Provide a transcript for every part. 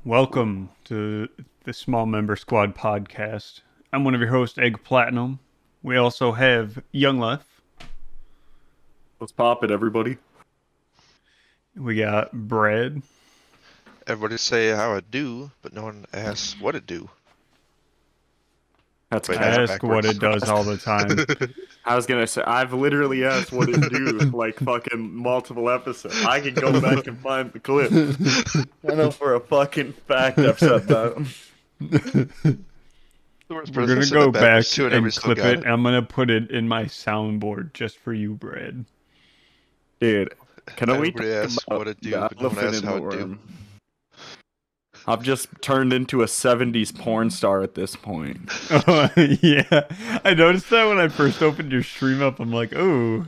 Welcome to the Small Member Squad podcast. I'm one of your hosts, Egg Platinum. We also have Young Left. Let's pop it, everybody. We got Brad. Everybody say how it do, but no one asks what it do. That's Wait, I that's ask what backwards. it does all the time. I was gonna say, I've literally asked what it do, like fucking multiple episodes. I can go back and find the clip. I know for a fucking fact I've said that. The worst We're person going to said go that backwards back too, and and everybody still clip got it. it. I'm going to put it in my soundboard just for you, Brad. Dude, can we Everybody talk asks about what it do, the but no one elephant asks in how the it do. room? I've just turned into a 70s porn star at this point. Oh, yeah. I noticed that when I first opened your stream up. I'm like, oh,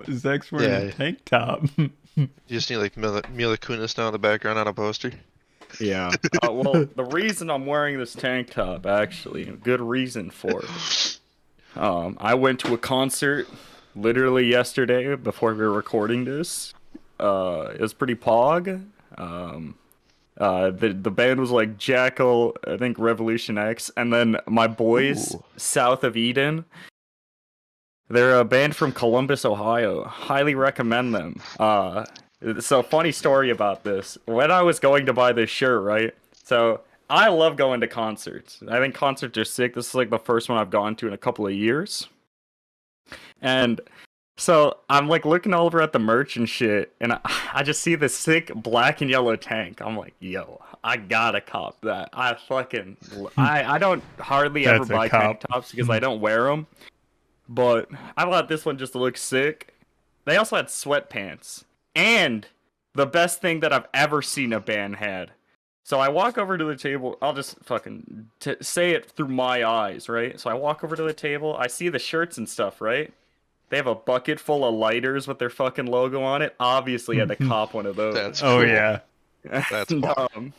Zach's wearing a Yeah. tank top. You just need like Mila Kunis now in the background on a poster. Yeah. Well, the reason I'm wearing this tank top, actually, a good reason for it. I went to a concert literally yesterday before we were recording this. It was pretty pog. The band was like Jackal, I think Revolution X, and then my boys Ooh. south of Eden. They're a band from Columbus, Ohio. Highly recommend them. So funny story about this. When I was going to buy this shirt, right? So I love going to concerts. I think concerts are sick. This is like the first one I've gone to in a couple of years. And so I'm like looking over at the merch and shit, and I just see this sick black and yellow tank. I'm like, yo, I gotta cop that. I don't hardly ever That's a buy tank cop. tops because I don't wear them. But I thought this one just looked sick. They also had sweatpants. And the best thing that I've ever seen a band had. So I walk over to the table. I'll just fucking say it through my eyes, right? So I walk over to the table. I see the shirts and stuff, right? They have a bucket full of lighters with their fucking logo on it. Obviously, I had to cop one of those. That's Oh, cool. yeah. That's And, fun.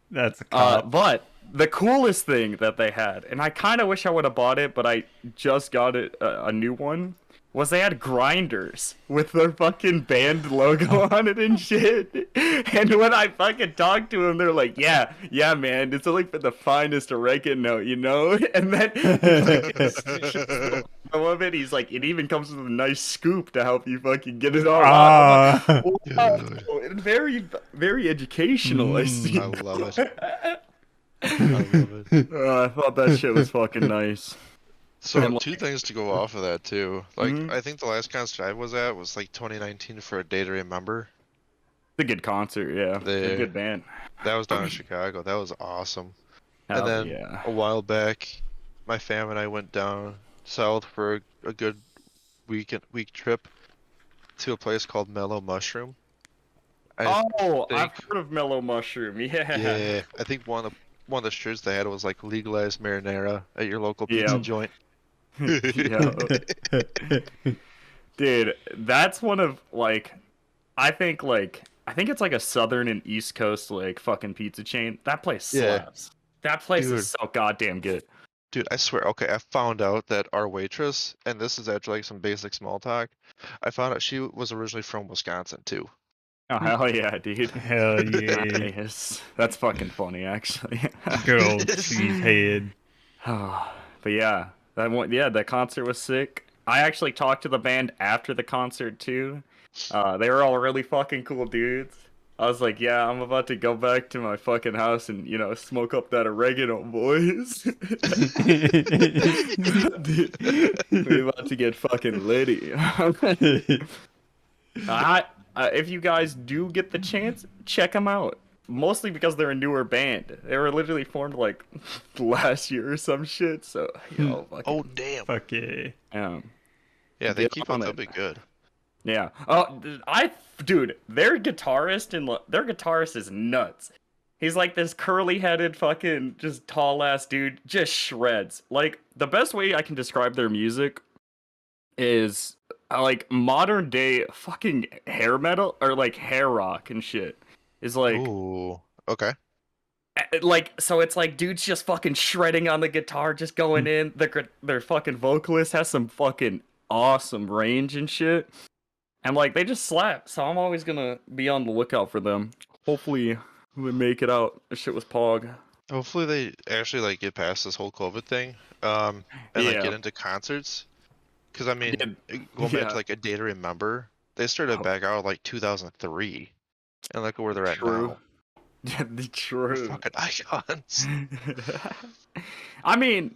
That's a cop. but the coolest thing that they had, and I kind of wish I would have bought it, but I just got it a new one, was they had grinders with their fucking band logo on it and shit. And when I fucking talked to them, they're like, yeah, man, it's only for the finest oregano, you know? And then of it, he's like, it even comes with a nice scoop to help you fucking get it all out. I'm Ah. like, wow, Dude, very, very educational, I see. I love it. I love it. I thought that shit was fucking nice. So And, two things to go off of that too. Like Mhm. I think the last concert I was at was like 2019 for A Day to Remember. It's a good concert, yeah. They're a They good band. that was down in Chicago. That was awesome. And Hell then yeah. a while back, my fam and I went down south for a good week trip to a place called Mellow Mushroom. I Oh, I've think heard of Mellow Mushroom. Yeah. yeah, I think one of the shirts they had was like legalized marinara at your local pizza Yeah. joint. Yeah. Dude, that's one of like I think it's like a southern and east coast like fucking pizza chain. That place Yeah. slaps. That place Dude. is so goddamn good. Dude, I swear, okay, I found out that our waitress, and this is actually like some basic small talk, I found out she was originally from Wisconsin too. Oh hell yeah, dude. Hell yeah. Nice. That's fucking funny actually. Good old cheesehead. But yeah, that concert was sick. I actually talked to the band after the concert too. They were all really fucking cool dudes. I was like, yeah, I'm about to go back to my fucking house and, smoke up that oregano, boys. We're about to get fucking litty. If you guys do get the chance, check them out. Mostly because they're a newer band. They were literally formed like last year or some shit. So fucking, Oh damn. Fuck yeah. Yeah, they Get keep on up. it. They'll be good. Yeah. Oh, dude, their guitarist is nuts. He's like this curly-headed fucking just tall ass dude, just shreds. Like the best way I can describe their music is like modern day fucking hair metal or like hair rock and shit. Is like Ooh. Okay. so it's like dudes just fucking shredding on the guitar, just going in. Their fucking vocalist has some fucking awesome range and shit. And like they just slap, so I'm always gonna be on the lookout for them. Hopefully We make it out. This shit was Pog. Hopefully they actually like get past this whole COVID thing, and like Yeah. get into concerts. Because I mean, going back Yeah. to like a day to remember, they started back out like 2003, and look at where they're at True. now. Yeah, They're true. fucking icons. I mean,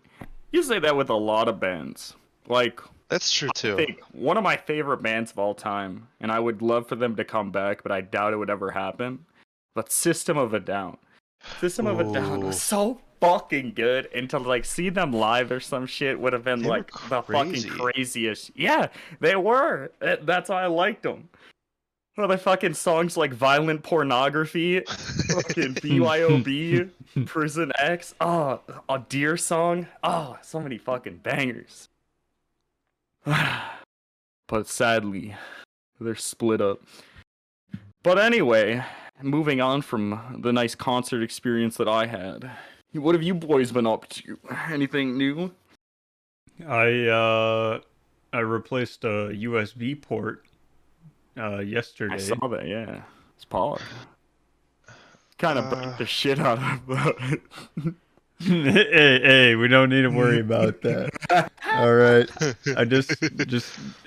you say that with a lot of bands. Like, That's true I too. think one of my favorite bands of all time, and I would love for them to come back, but I doubt it would ever happen. But System of a Down. System of a Down Ooh, was so fucking good, and to like see them live or some shit would have been they were like the fucking crazy. craziest. Yeah, they were. That's why I liked them. Well, the fucking songs like Violent Pornography, fucking BYOB, Prison X, oh, a Deer song, oh, so many fucking bangers. But sadly, they're split up. But anyway, moving on from the nice concert experience that I had, what have you boys been up to? Anything new? I replaced a USB port I yesterday. saw that, yeah. It's Pollock. Kind of burnt the shit out of that. Hey, we don't need to worry about that. All right.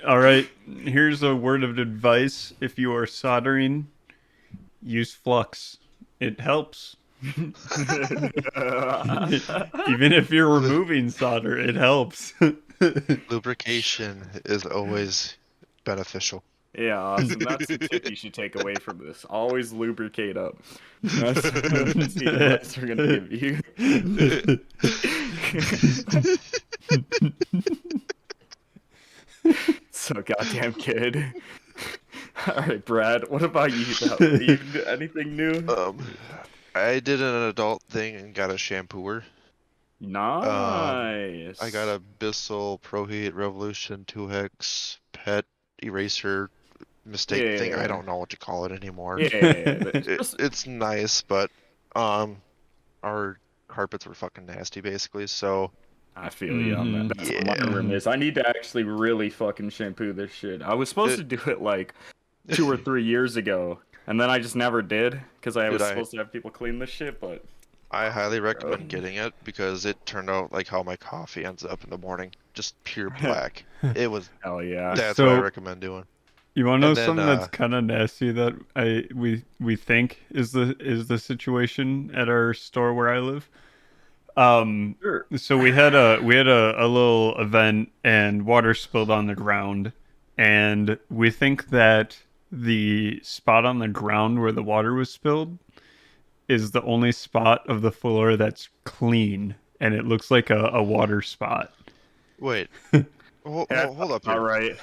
All right. Here's a word of advice. If you are soldering, use flux. It helps. Even if you're removing solder, it helps. Lubrication is always beneficial. Yeah, Austin, that's the tip you should take away from this. Always lubricate up. That's the advice we're gonna give you. So goddamn kid. Alright, Brad, what about you though? Anything new? I did an adult thing and got a shampooer. Nice. I got a Bissell Pro Heat Revolution 2X pet eraser mistake thing. I don't know what to call it anymore. Yeah. It's nice, but our carpets were fucking nasty basically, so I feel you on that. That's what my room is. I need to actually really fucking shampoo this shit. I was supposed to do it like 2 or 3 years ago, and then I just never did because I was supposed to have people clean this shit. But I highly recommend getting it because it turned out like how my coffee ends up in the morning, just pure black. It was hell yeah. That's what I recommend doing. You want to know something that's kind of nasty that we think is the situation at our store where I live? Sure. So we had a little event and water spilled on the ground, and we think that the spot on the ground where the water was spilled is the only spot of the floor that's clean, and it looks like a water spot. Wait, hold up here. All right.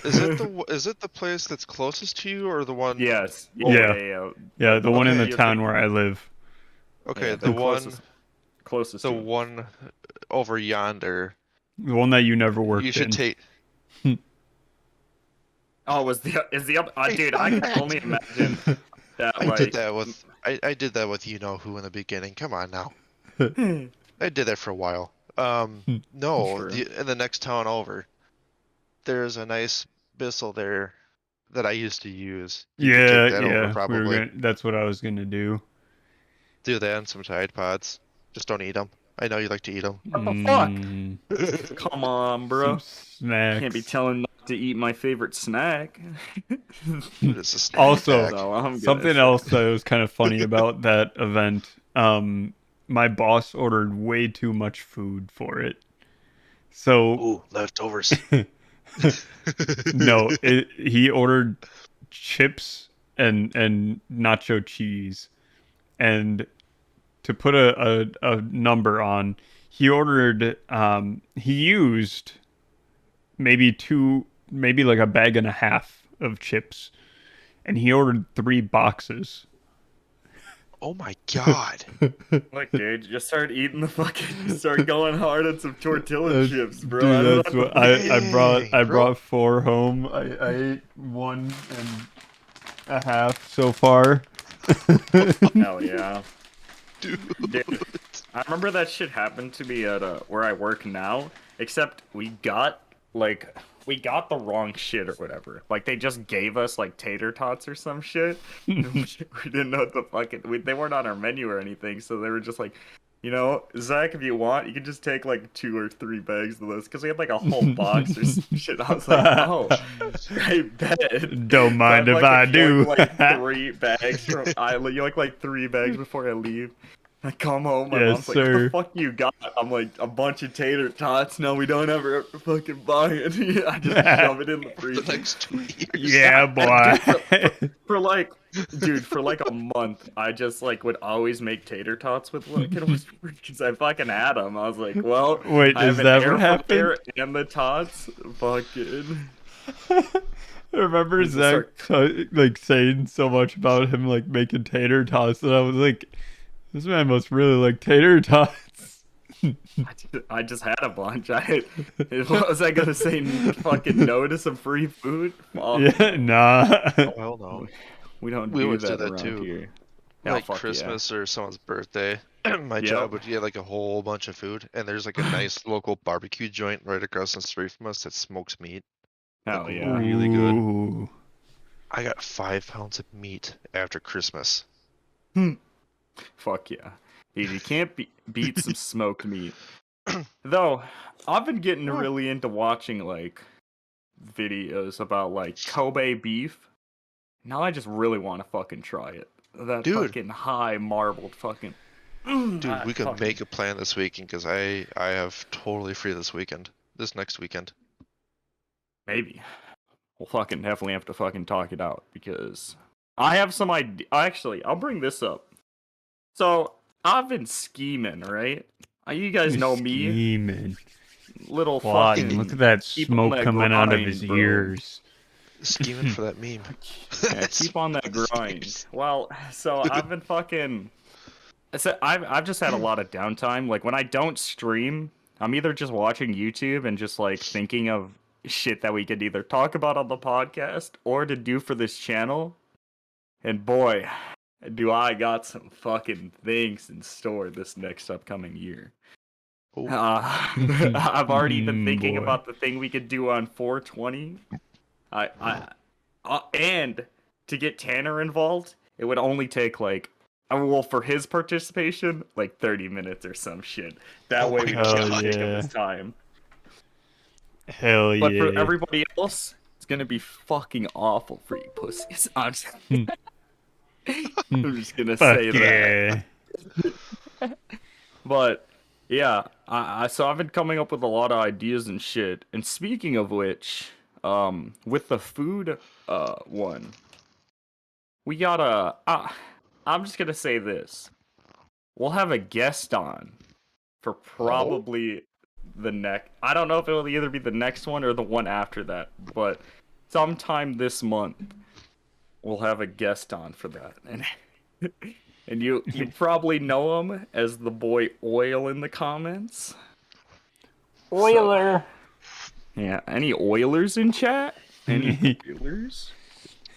Is it the place that's closest to you or the one? Yes. Yeah, the one in the town where I live. Okay, Yeah, the one closest. The one over yonder. The one that you never worked in. You should take. Oh, is the other? Dude, I can only imagine that. I did that with I did that with you know who in the beginning. Come on now. I did that for a while. No, Sure. in the next town over, there's a nice Bissell there that I used to use. You could take that over, probably. That's what I was gonna do. Do that and some Tide Pods. Just don't eat them. I know you like to eat them. What the fuck? Come on, bro. Some snacks. Can't be telling not to eat my favorite snack. It's a snack Also, pack. something else that was kind of funny about that event. My boss ordered way too much food for it. So Ooh, leftovers. No, he ordered chips and nacho cheese, and to put a number on, he ordered he used maybe like a bag and a half of chips, and he ordered 3 boxes. Oh my god. Look, dude, just start eating start going hard on some tortilla chips, bro. Dude, that's what I bro. brought 4 home. I ate 1 and a half so far. Hell yeah. Dude. I remember that shit happened to me at where I work now, except we got like we got the wrong shit or whatever. Like they just gave us like tater tots or some shit. We didn't know what the fucking they weren't on our menu or anything, so they were just like, you know, Zach, if you want, you can just take like 2 or 3 bags of this because we had like a whole box or some shit. I was like, oh, I bet. Don't mind if I do. Like 3 bags from you like 3 bags before I leave. I come home, my Yes, mom's like, what the sir. fuck you got? I'm like, a bunch of tater tots. No, we don't ever fucking buy it. I just shove it in the The freezer. next 2 years. Yeah, boy. For like, dude, for like a month, I just like would always make tater tots with because I fucking had them. I was like, well, Wait, I is have an that air what happened? fryer and the tots. Fucking. I remember Just Zach like saying so much about him like making tater tots, and I was like, this man must really like tater tots. I just had a bunch. What was I gonna say? Fucking no to some free food? Fuck. Yeah, nah. Oh, hell no. We don't We do always that do that around too. here. Yeah, Like fuck yeah. Christmas or someone's birthday. My Yep. job would get like a whole bunch of food, and there's like a nice local barbecue joint right across the street from us that smokes meat. Hell Like, yeah. really good. Ooh. I got 5 pounds of meat after Christmas. Fuck yeah. Dude, you can't beat some smoked meat. Though, I've been getting really into watching like videos about like Kobe beef. Now I just really want to fucking try it. That Dude. fucking high marbled fucking. Dude, we could fucking- make a plan this weekend because I have totally free this next weekend. Maybe. We'll fucking definitely have to fucking talk it out because I have some idea. Actually, I'll bring this up. So I've been scheming, right? You guys know me, Scheming. little Plotting. fucking. Look at that keep on smoke that coming out of grind, his bro. ears. Scheming for that meme. Yeah, keep on that grind. Well, so I've been fucking. So I've just had a lot of downtime. Like when I don't stream, I'm either just watching YouTube and just like thinking of shit that we could either talk about on the podcast or to do for this channel. And boy, do I got some fucking things in store this next upcoming year. Oh. I've already been thinking Boy. about the thing we could do on 420. And to get Tanner involved, it would only take like, well, for his participation, like 30 minutes or some shit. That Oh way my we don't God. take up Yeah. his time. Hell yeah. But for everybody else, it's gonna be fucking awful for you pussies. I'm just gonna Fuck say that. yeah. But yeah, so I've been coming up with a lot of ideas and shit. And speaking of which, with the food one, we gotta. I'm just gonna say this: we'll have a guest on for probably the next. I don't know if it'll either be the next one or the one after that, but sometime this month we'll have a guest on for that. And you probably know him as the boy Oil in the comments. Oiler. Yeah, any Oilers in chat? Any Oilers?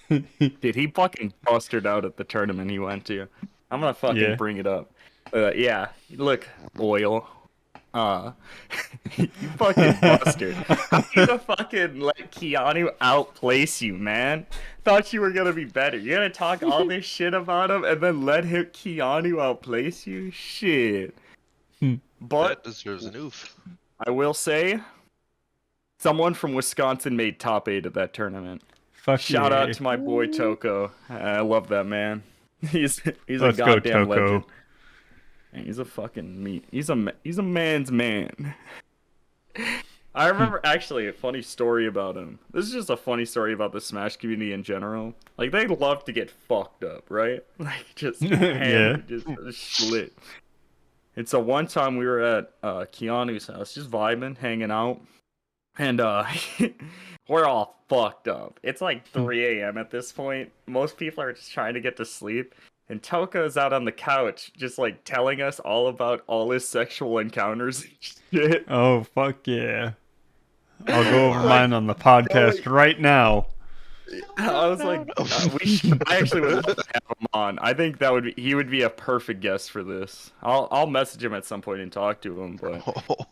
Dude, he fucking busted out at the tournament he went to. I'm gonna fucking Yeah. bring it up. Yeah, look, Oil. You fucking bastard. How you gonna fucking let Keanu outplace you, man? Thought you were gonna be better. You're gonna talk all this shit about him and then let Keanu outplace you? Shit. But That deserves an oof. I will say, someone from Wisconsin made top 8 of that tournament. Fuck Shout yeah. out to my boy Toko. I love that man. He's a Let's go, goddamn Toko. legend. Man, he's a fucking meat. He's a man's man. I remember actually a funny story about him. This is just a funny story about the Smash community in general. Like they love to get fucked up, right? Like just hammered, just slit. And so one time we were at Keanu's house, just vibing, hanging out, and we're all fucked up. It's like 3 a.m. at this point. Most people are just trying to get to sleep. And Toka's out on the couch, just like telling us all about all his sexual encounters and shit. Oh, fuck yeah. I'll go over mine on the podcast right now. I was like, I actually would love to have him on. I think he would be a perfect guest for this. I'll message him at some point and talk to him, but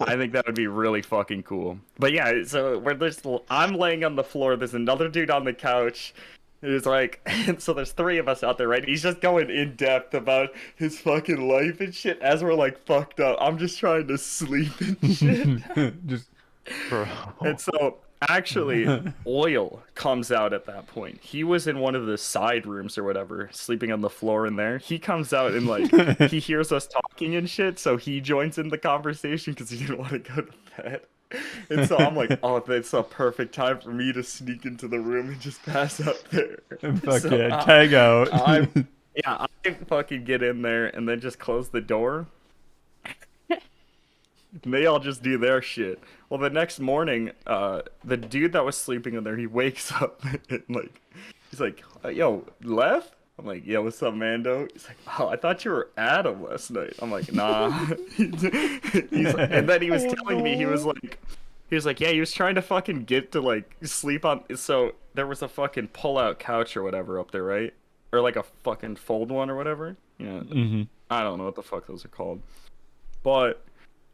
I think that would be really fucking cool. But yeah, so I'm laying on the floor. There's another dude on the couch. It's like, and so there's three of us out there, right? He's just going in depth about his fucking life and shit as we're like fucked up. I'm just trying to sleep and shit. Just Bro. And so actually, Oil comes out at that point. He was in one of the side rooms or whatever, sleeping on the floor in there. He comes out and like he hears us talking and shit, so he joins in the conversation because he didn't want to go to bed. And so I'm like, oh, that's a perfect time for me to sneak into the room and just pass out there. fuck So yeah, tag out. I fucking get in there and then just close the door. And they all just do their shit. Well, the next morning, the dude that was sleeping in there, he wakes up and like, he's like, "Yo, Lev?" I'm like, "Yeah, what's up, Mando?" He's like, "Oh, I thought you were Adam last night." I'm like, "Nah." And then he was telling me he was like, "Yeah, he was trying to fucking get to like sleep on." So there was a fucking pull-out couch or whatever up there, right? Or like a fucking fold one or whatever. Yeah, I don't know what the fuck those are called, but.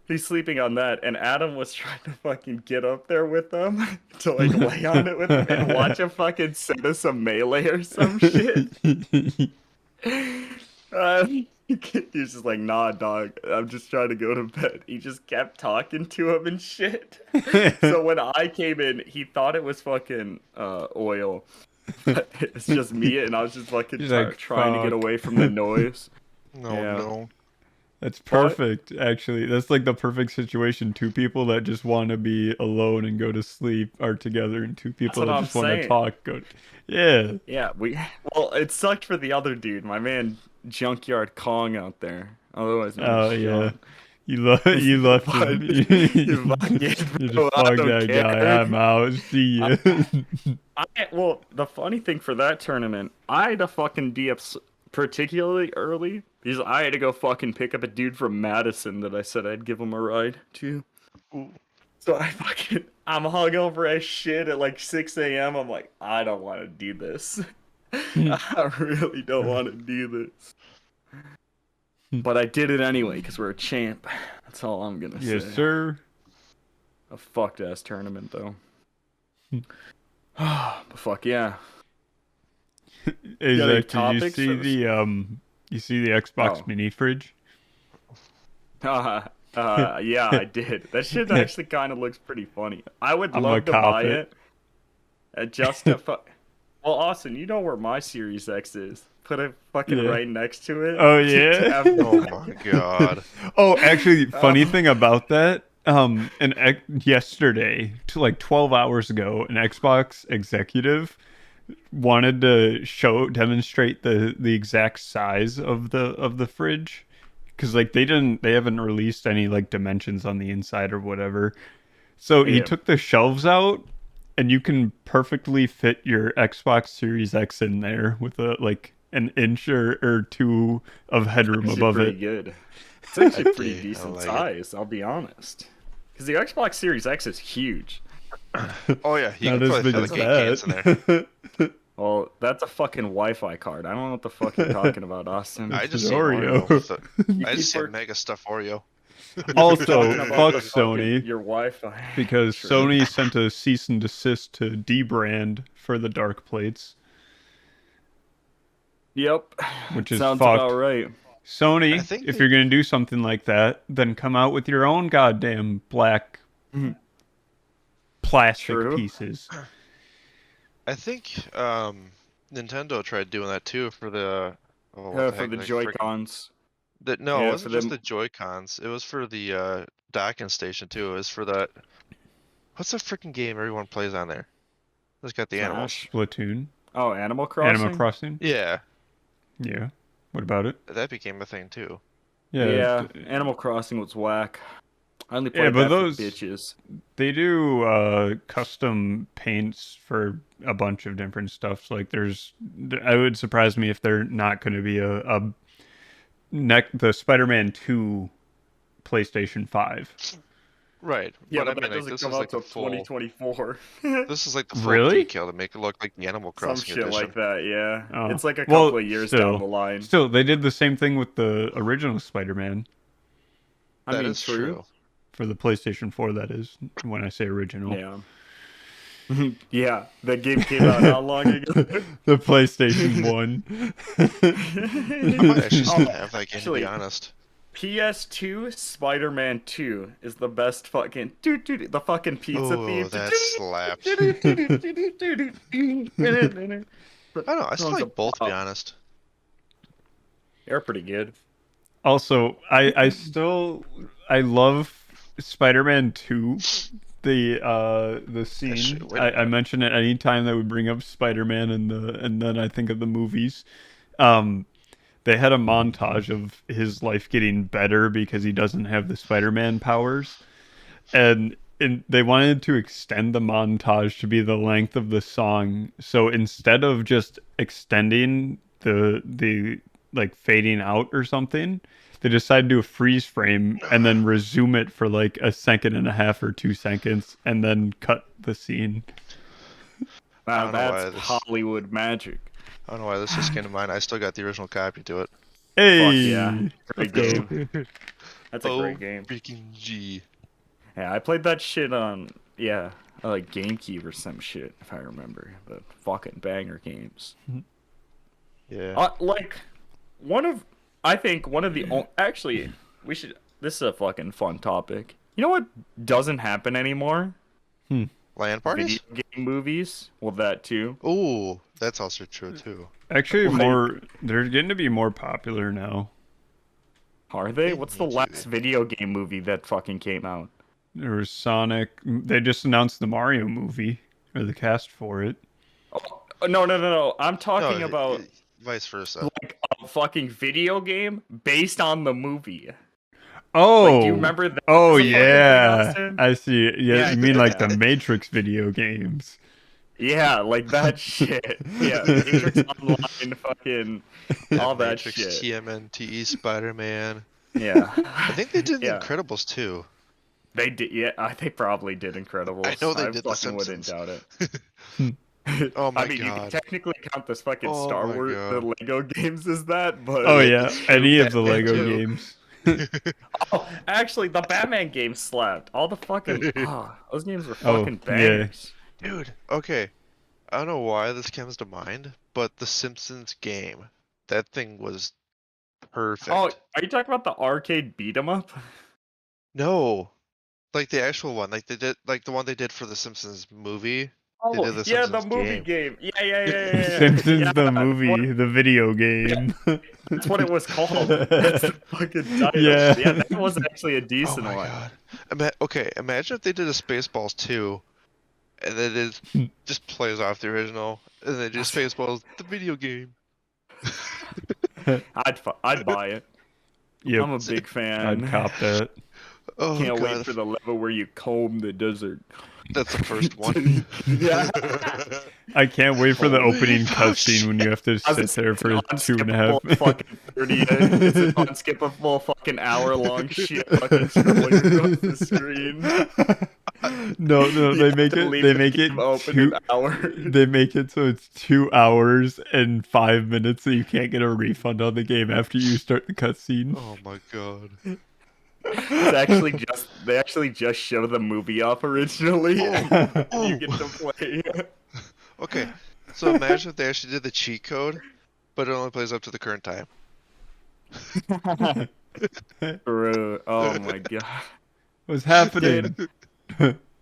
He's sleeping on that, and Adam was trying to fucking get up there with them to like lay on it with him and watch a fucking set of some melee or some shit. He's just like, nah, dog, I'm just trying to go to bed. He just kept talking to him and shit. So when I came in, he thought it was fucking Oil. But it's just me, and I was just fucking trying to get away from the noise. No. That's perfect, actually. That's like the perfect situation. Two people that just want to be alone and go to sleep are together, and two people that just want to talk Yeah. Yeah, well, it sucked for the other dude, my man Junkyard Kong out there. Otherwise known as yeah. Sean. You left him. You just fuck that care. guy. I'm out. See ya. Well, the funny thing for that tournament, I had to fucking be up particularly early because I had to go fucking pick up a dude from Madison that I said I'd give him a ride to. Ooh. So I'm hungover as shit at like 6 a.m. I'm like, I don't want to do this. I really don't want to do this. But I did it anyway because we're a champ. That's all I'm gonna say. Yes, sir. A fucked ass tournament though. But fuck yeah. Did you see the Xbox mini fridge? Yeah, I did. That shit actually kind of looks pretty funny. I would love to buy it. Just to Well, Austin, you know where my Series X is. Put it fucking right next to it. Oh yeah. Oh my god. Oh, actually, funny thing about that. Yesterday, to like 12 hours ago, an Xbox executive wanted to demonstrate the exact size of the fridge, because like they haven't released any like dimensions on the inside or whatever. So he took the shelves out, and you can perfectly fit your Xbox Series X in there with an inch or two of headroom above it. Good. It's actually a pretty decent size, I'll be honest. Because the Xbox Series X is huge. Oh yeah, you can probably fit like 8 cans in there. Well, that's a fucking Wi-Fi card. I don't know what the fuck you're talking about, Austin. I just see Oreo. I just see mega stuff Oreo. Also, fuck Sony. Your Wi-Fi. Because Sony sent a cease and desist to dbrand for the dark plates. Yep. Which is sounds fucked. about right. Sony, if you're gonna do something like that, then come out with your own goddamn black plastic pieces. I think Nintendo tried doing that too for the for the Joy-Cons. It wasn't just the Joy-Cons. It was for the docking station too. It was for that. What's the freaking game everyone plays on there? It's got the animals. Splatoon. Oh, Animal Crossing. Animal Crossing. Yeah. Yeah. What about it? That became a thing too. Yeah. Animal Crossing was whack. I only played that for bitches. They do custom paints for a bunch of different stuff. So like I would surprise me if they're not going to be the Spider-Man 2 PlayStation 5. Right, Yeah, but I but mean, that like, doesn't this come is out like the till full. 2024. This is like the full Really? decal to make it look like the Animal Some Crossing shit like edition. that, yeah. Oh, It's like a well, couple of years down still, the line. still, they did the same thing with the original Spider-Man I That mean, is true. true. for the PlayStation 4. That is when I say original. Yeah. Yeah, that game came out how long ago? The PlayStation 1. I might actually Oh, still have that game, to be actually, honest. PS2 Spider-Man 2 is the best fucking the fucking pizza Oh, theme. that slaps. I don't know. I still Songs like both, to be about. honest. They're pretty good. Also, I love Spider-Man 2. The scene Wait a I minute. mention it anytime that we bring up Spider-Man and then I think of the movies. Um, they had a montage of his life getting better because he doesn't have the Spider-Man powers, and they wanted to extend the montage to be the length of the song. So instead of just extending the like fading out or something, they decided to do a freeze frame and then resume it for like a second and a half or 2 seconds and then cut the scene. I Now don't know that's why this. Hollywood magic. I don't know why this just came to mind. I still got the original copy to it. Fuck yeah. Hey, let's Great go. game. That's a Oh, great game. freaking G. Yeah, I played that shit on like GameCube or some shit if I remember. But fucking banger games. Yeah. Like one of I think one of the actually we should this is a fucking fun topic. You know what doesn't happen anymore? LAN Video parties? game movies. Well, that too. Oh, that's also true, too. Actually, Like, they're getting to be more popular now. are they? They What's the need to last be. video game movie that fucking came out? There was Sonic. They just announced the Mario movie or the cast for it. Oh, no. I'm No, talking about vice versa. like a fucking video game based on the movie. Like, do you Oh, remember that oh as a fucking thing, yeah, Austin? I see. Yeah, Yeah, you mean like the yeah. Matrix video games? Yeah, like that shit. Yeah, Matrix Online, fucking Yeah, all that Matrix, shit. TMNT, Spider-Man. Yeah. I think they did The Yeah. Incredibles, too. They did, yeah, they probably did I Incredibles. know they I did The fucking wouldn't Simpsons. doubt Hmm. it. Oh I my mean, you can god. technically count this fucking Oh Star my Wars, the god. Lego games as that, Oh but Yeah, yeah, it's true. any of the Batman Lego too. games. oh, actually, the Batman game slapped. All the fucking those games were Oh fucking yeah, bangers. Dude, okay. I don't know why this comes to mind, but the Simpsons game, that thing was Oh, perfect. are you talking about the arcade beat 'em up? No, like the actual one, like they did, like the one they did for the Simpsons movie. They Oh, did the yeah, the Simpsons movie game. game. Yeah. Simpsons Yeah, the that's movie, the video yeah, game. that's what it was called. That's the fucking title. Yeah. Yeah, that was actually a Oh decent my one. god. Okay, imagine if they did a Spaceballs 2, and then it just plays off the original, and they do Spaceballs the video game. I'd buy it. Yep, I'm a big I'd fan. cop that. Oh Can't wait god, for the level where you comb the desert. that's the first one. Yeah. I can't wait for the Holy opening fuck. cutscene when you have to I was sit there it's an for two and a half. unskippable fucking 30. It's an unskippable fucking hour-long shit fucking scrolling across the screen. No, You they have make to it. leave They the make it game open two. an hour. They make it so it's 2 hours and 5 minutes, so you can't get a refund on the game after you start the cutscene. Oh my god. They actually just show the movie off originally, and then you get to play. Okay, so imagine if they actually did the cheat code, but it only plays up to the current time. Bro, oh my god. What's happening?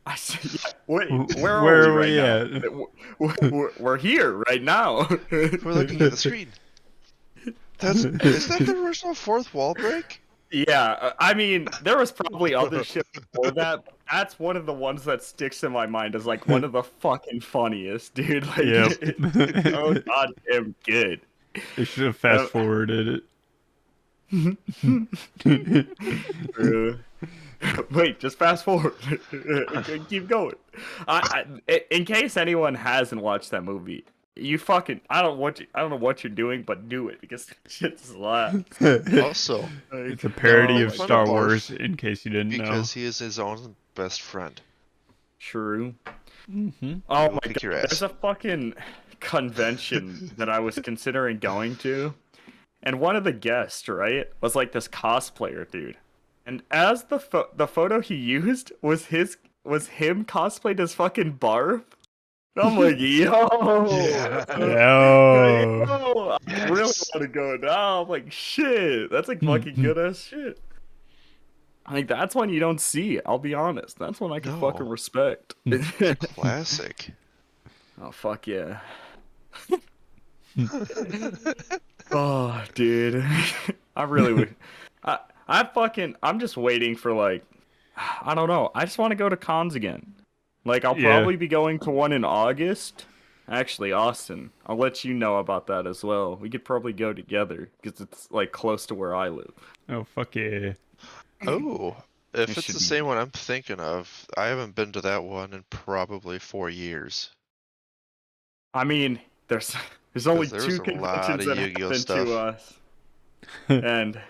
I said, yeah, wait, Where where are are we we right at? now? We're here right now. We're looking at the screen. Is that the original fourth wall break? Yeah, I mean, there was probably other shit before that, but that's one of the ones that sticks in my mind as like one of the fucking funniest, dude. Like, Yep. it's so goddamn good. They should have fast forwarded Uh, Wait, just fast forward. Keep going. In case anyone hasn't watched that movie, you fucking I don't know what you're doing, but do it because shit slaps. it. Also, It's a parody Oh of my Star God. Wars, in case you didn't know. because he is his own best friend. True. Mm-hmm. Oh He'll my kick god, your ass. there's a fucking convention that I was considering going to, and one of the guests, right, was like this cosplayer dude. And as the photo he used was him cosplayed as fucking Barf. And I'm like, Yeah. Yo. yo, I really Yes. want to go now. I'm like, shit, that's like fucking good ass shit. Like that's one you don't see. I'll be honest. That's one I can fucking No. respect. Classic. Oh fuck yeah. Oh, dude. I really would. I'm just waiting for like, I don't know. I just want to go to cons again. Like, I'll Yeah. probably be going to one in August. Actually, Austin, I'll let you know about that as well. We could probably go together because it's like close to where I live. Oh fuck yeah. Oh, if It it's should the be. same one I'm thinking of, I haven't been to that one in probably 4 years. I mean, there's only Because there was two a lot conventions of that Yu-Gi-Oh happen to stuff. us, and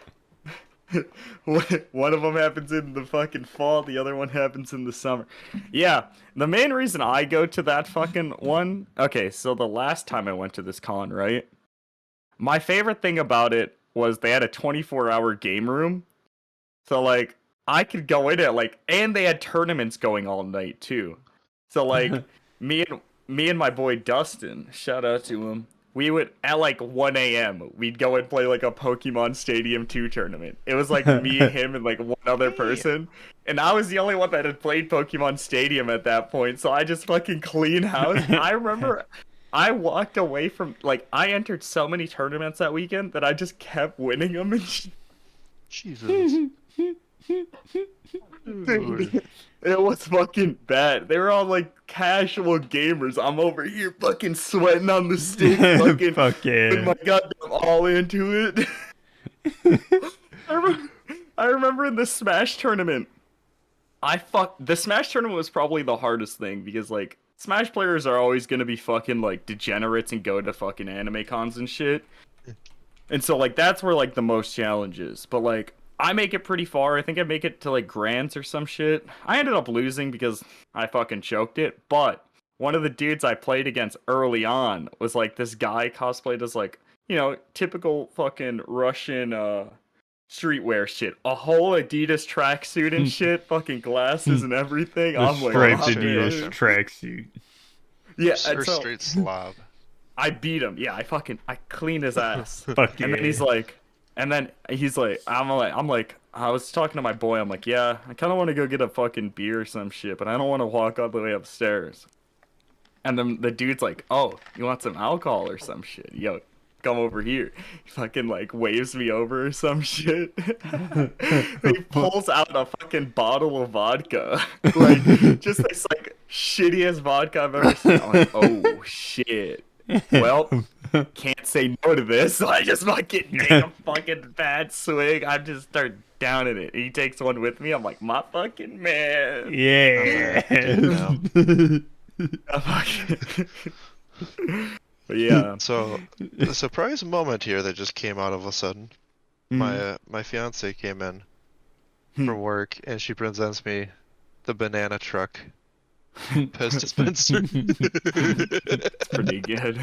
one of them happens in the fucking fall, the other one happens in the summer. Yeah, the main reason I go to that fucking one. Okay, so the last time I went to this con, right? My favorite thing about it was they had a 24-hour game room. So like I could go in it like and they had tournaments going all night too. So like me and my boy Dustin, shout out to him. We would at like 1 a.m. we'd go and play like a Pokemon Stadium 2 tournament. It was like me, him, and like one other Hey. person. And I was the only one that had played Pokemon Stadium at that point, so I just fucking clean house. I remember I walked away from like I entered so many tournaments that weekend that I just kept winning them and shit. Jesus. Dude. It was fucking bad. They were all like casual gamers. I'm over here fucking sweating on the stick, fucking Fuck putting yeah. my goddamn all into it. I remember, I remember in the Smash tournament. The Smash tournament was probably the hardest thing because like Smash players are always gonna be fucking like degenerates and go to fucking anime cons and shit. And so like that's where like the most challenges. But like I make it pretty far. I think I make it to like Grants or some shit. I ended up losing because I fucking choked it. But one of the dudes I played against early on was like this guy cosplayed as like, you know, typical fucking Russian streetwear shit. A whole Adidas tracksuit and shit, fucking glasses and everything. The I'm like, striped oh, Adidas man. tracksuit. Yeah, and Or so straight Slav. I beat him. Yeah, I cleaned his ass. Fuck And yeah. then he's like, I was talking to my boy. I'm like, yeah, I kind of want to go get a fucking beer or some shit, but I don't want to walk all the way upstairs. And then the dude's like, oh, you want some alcohol or some shit? Yo, come over here. He fucking like waves me over or some shit. He pulls out a fucking bottle of vodka. Like, just this like shittiest vodka I've ever seen. I'm like, oh shit. Well, can't say no to this, so I just fucking take a fucking bad swig. I just start downing it. He takes one with me. I'm like, my fucking man. Yeah. I fucking- But yeah. So, the surprise moment here that just came out of a sudden. My fiance came in from work and she presents me the banana truck Pez dispenser. It's pretty good.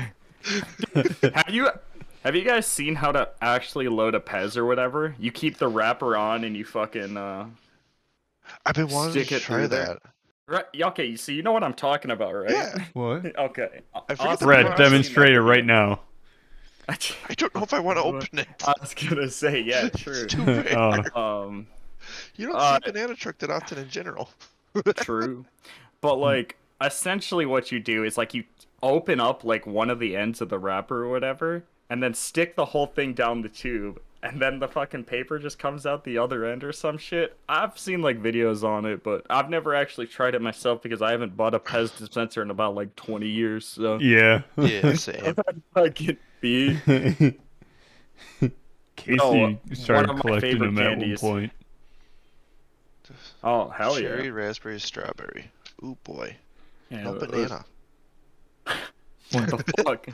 Have you guys seen how to actually load a Pez or whatever? You keep the wrapper on and you fucking I've been wanting stick to it try through there. that. Right, okay, so you know what I'm talking about, right? Yeah. What? Okay. I forget the Austin, Brett, have you demonstrate seen it that right video? now. I don't know if I want to open it. I was gonna say, yeah, true. It's too big. Um, You don't see a banana truck that often in general. true. But like essentially what you do is like you open up like one of the ends of the wrapper or whatever and then stick the whole thing down the tube and then the fucking paper just comes out the other end or some shit. I've seen like videos on it, but I've never actually tried it myself because I haven't bought a Pez dispenser in about like 20 years, so Yeah. Yeah, same. fucking beat. Casey one started of my collecting favorite them at one candies. point. Oh, hell Cherry, yeah. raspberry, strawberry. Ooh boy. Yeah, No banana. What the fuck?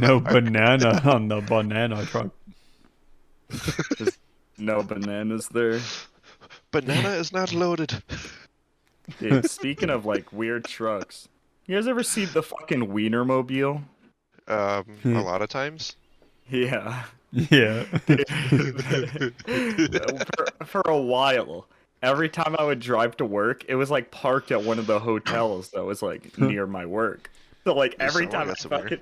No banana on the banana truck. There's no bananas there. Banana is not loaded. Dude, speaking of like weird trucks, you guys ever see the fucking Weinermobile? A lot of times. Yeah. Yeah. Dude, for a while, every time I would drive to work, it was like parked at one of the hotels that was like near my work. So like Yeah, every someone time I got somewhere. fucking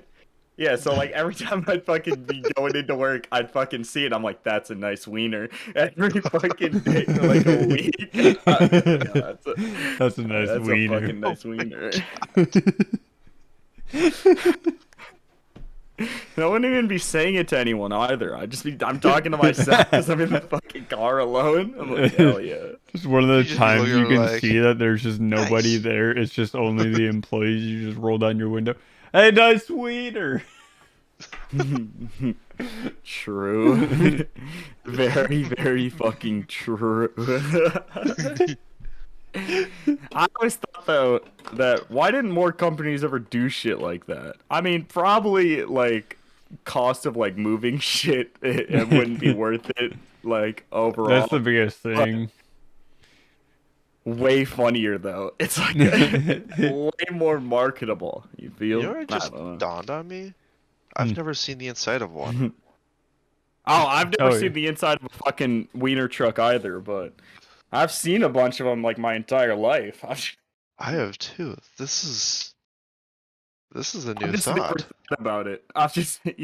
yeah, so like every time I'd fucking be going into work, I'd fucking see it. I'm like, that's a nice wiener. Every fucking day for like a week. I'm like, yeah, That's a nice that's a wiener. fucking nice wiener. I wouldn't even be saying it to anyone either. I'm talking to myself because I'm in the fucking car alone. I'm like, hell yeah. Just one of You the just be times you looking can like, see that there's just nobody nice. there. It's just only the employees. You just roll down your window. Hey, nice wiener. True. Very, very fucking true. I always thought though that why didn't more companies ever do shit like that? I mean, probably like cost of like moving shit it wouldn't be worth it like That's the overall. biggest But thing. way funnier though. It's like way more marketable. You You feel? know what I just don't dawned on me? Hmm. I've never seen the inside of one. know. Oh, I've never Oh, yeah. seen the inside of a fucking wiener truck either, but I've seen a bunch of them like my entire life. I have too. This is a I've new just never thought. thought about it. I've just, Brett,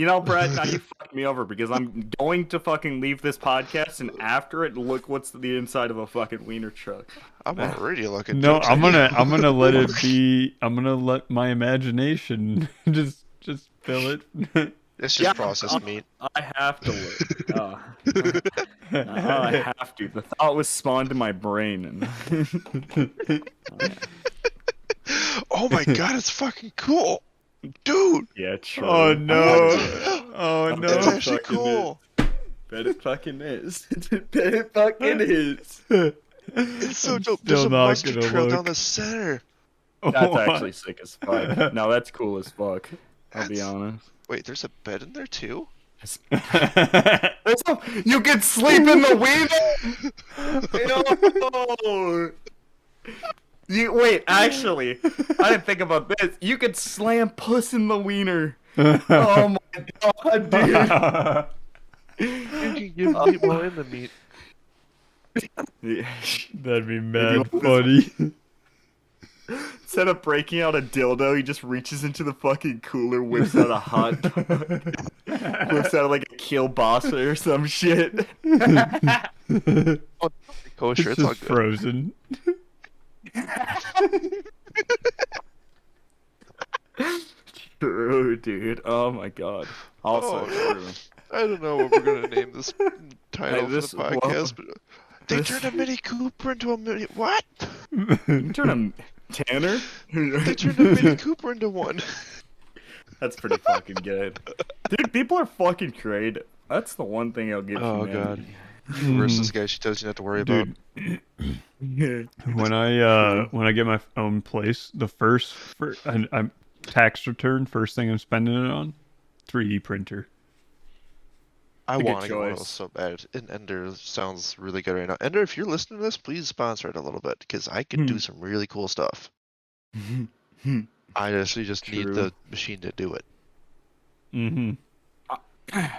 now you fucked me over because I'm going to fucking leave this podcast and after it, look what's the inside of a fucking wiener truck. I'm already looking No, jokes at you. I'm gonna let it be. I'm gonna let my imagination just fill it. It's just processed meat. I have to look. I have to. The thought was spawned in my brain, and Oh my god, it's fucking cool, dude. yeah, true. Oh no! What? Oh It's no! actually cool. Bet it fucking is. Bet it fucking is. It's so I'm dope. There's still a not mustard gonna trail down look. the center. That's What? actually sick as fuck. No, that's cool as fuck. I'll be honest. Wait, there's a bed in there too? You can sleep in the wiener. Yo! You wait, actually, I didn't think about this. You could slam puss in the wiener. Oh my god, dude. You can give meat while in the meat. Yeah. That'd be you mad want funny. Instead of breaking out a dildo, he just reaches into the fucking cooler, whips out a hot dog, whips out like a kielbasa or some shit. Oh, kosher, It's it's all just good. frozen. True, dude. Oh my god. Also Oh, true. I don't know what we're gonna name this title for this- the well, podcast, but they this- turned a Mini Cooper into a Mini. What? Turn him Tanner? They turned a Mini Cooper into one. That's pretty fucking good. Dude, people are fucking great. That's the one thing I'll give Oh, humanity. Versus guy she tells you not to worry about. Dude, Yeah. when I get my own place, I'm tax return first thing I'm spending it on, 3D printer. I a good want to get one of choice. those so bad. And Ender sounds really good right now. Ender, if you're listening to this, please sponsor it a little bit because I could do some really cool stuff. I actually just need True. the machine to do it. Mm-hmm.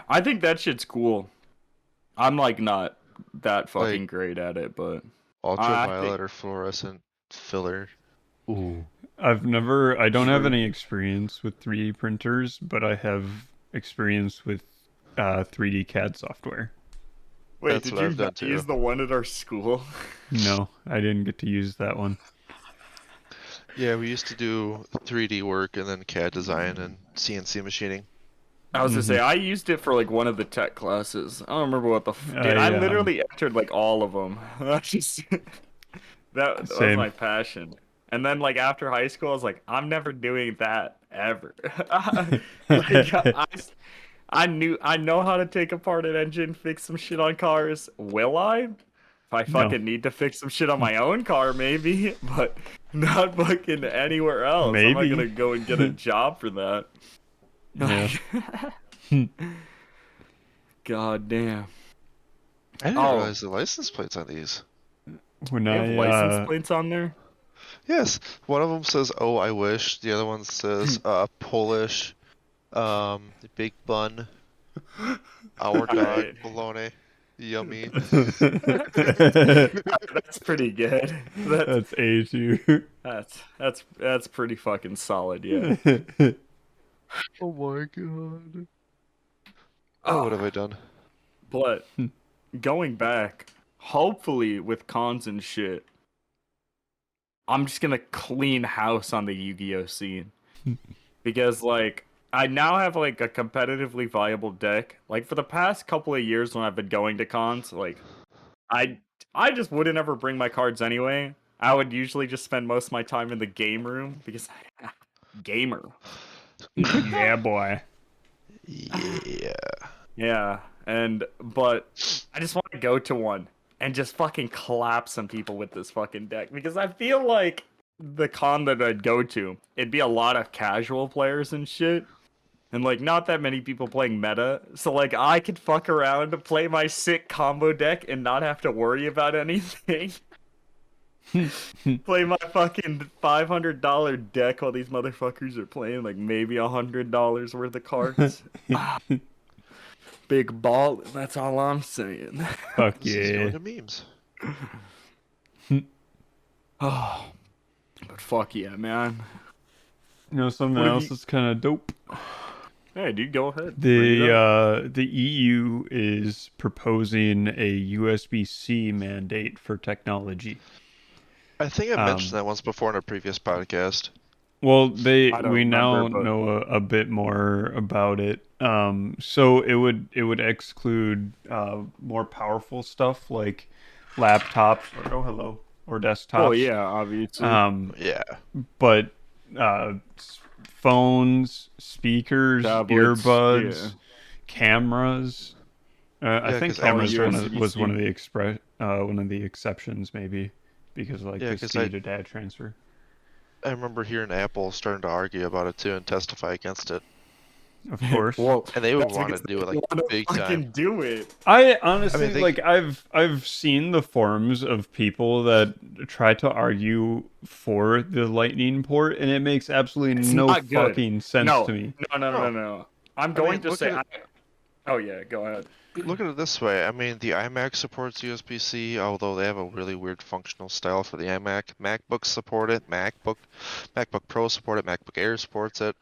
I think that shit's cool. I'm like not that fucking Like- great at it, but Ultraviolet or fluorescent filler. Ooh. I don't have any experience with 3D printers, but I have experience with 3D CAD software. wait, That's did what you I've done not too. use the one at our school? No, I didn't get to use that one. Yeah, we used to do 3D work and then CAD design and CNC machining. I was gonna say I used it for like one of the tech classes. I don't remember what the dude. I I, literally entered like all of them. That's just that was Same. my passion. And then like after high school, I was like, I'm never doing that ever. Like I know how to take apart an engine, fix some shit on cars. Will I? If I fucking need to fix some shit on my own car, maybe, but not fucking anywhere else. I'm Maybe. not gonna go and get a job for that. Yeah. God damn. I didn't Oh. realize the license plates on these. when They have I license plates on there. Yes, one of them says "Oh, I wish." The other one says Polish, big bun, our dog, Alright. bologna, yummy. That's pretty good. That's That's A tier. that's pretty fucking solid, yeah. Oh my god. Oh, what have Ah, I done? but going back, hopefully with cons and shit, I'm just gonna clean house on the Yu-Gi-Oh scene. Because like I now have like a competitively viable deck. Like for the past couple of years when I've been going to cons, like I I just wouldn't ever bring my cards anyway. I would usually just spend most of my time in the game room because gamer. Yeah, boy. Yeah. Yeah, and but I just want to go to one and just fucking clap some people with this fucking deck because I feel like the con that I'd go to, it'd be a lot of casual players and shit. And like not that many people playing meta. So like I could fuck around, play my sick combo deck and not have to worry about anything. Play my fucking $500 deck while these motherfuckers are playing like maybe $100 worth of cards. Big ball, that's all I'm saying. Fuck This is going yeah. to memes. Oh, but fuck yeah, man. You know something What have else you? that's kind of dope? Hey, dude, go ahead. Bring it up. The EU is proposing a USB-C mandate for technology. I think I mentioned Um, that once before in a previous podcast. well, I don't we remember, now but know a bit more about it. So it would exclude more powerful stuff like laptops or oh hello or well, desktops. yeah, obviously. Um, Yeah. but phones, speakers, Tablets, yeah. earbuds, cameras. I Yeah, think because I All cameras remember. was one USB-C. of the one of the exceptions maybe because of like Yeah, the because I speed of data transfer. I remember hearing Apple starting to argue about it too and testify against it, Of course. Well, and they would that's want to because do it they like want to big time. fucking do it. I I mean, honestly they. like I've seen the forums of people that try to argue for the lightning port and it makes absolutely It's no not good. fucking sense No, to me. no, no, no, no, Oh, no. I'm I going mean, to say. Oh yeah, go ahead. look at it this way. I mean, the iMac supports USB-C, although they have a really weird functional style for the iMac. MacBooks support it. MacBook Pro support it. MacBook Air supports it.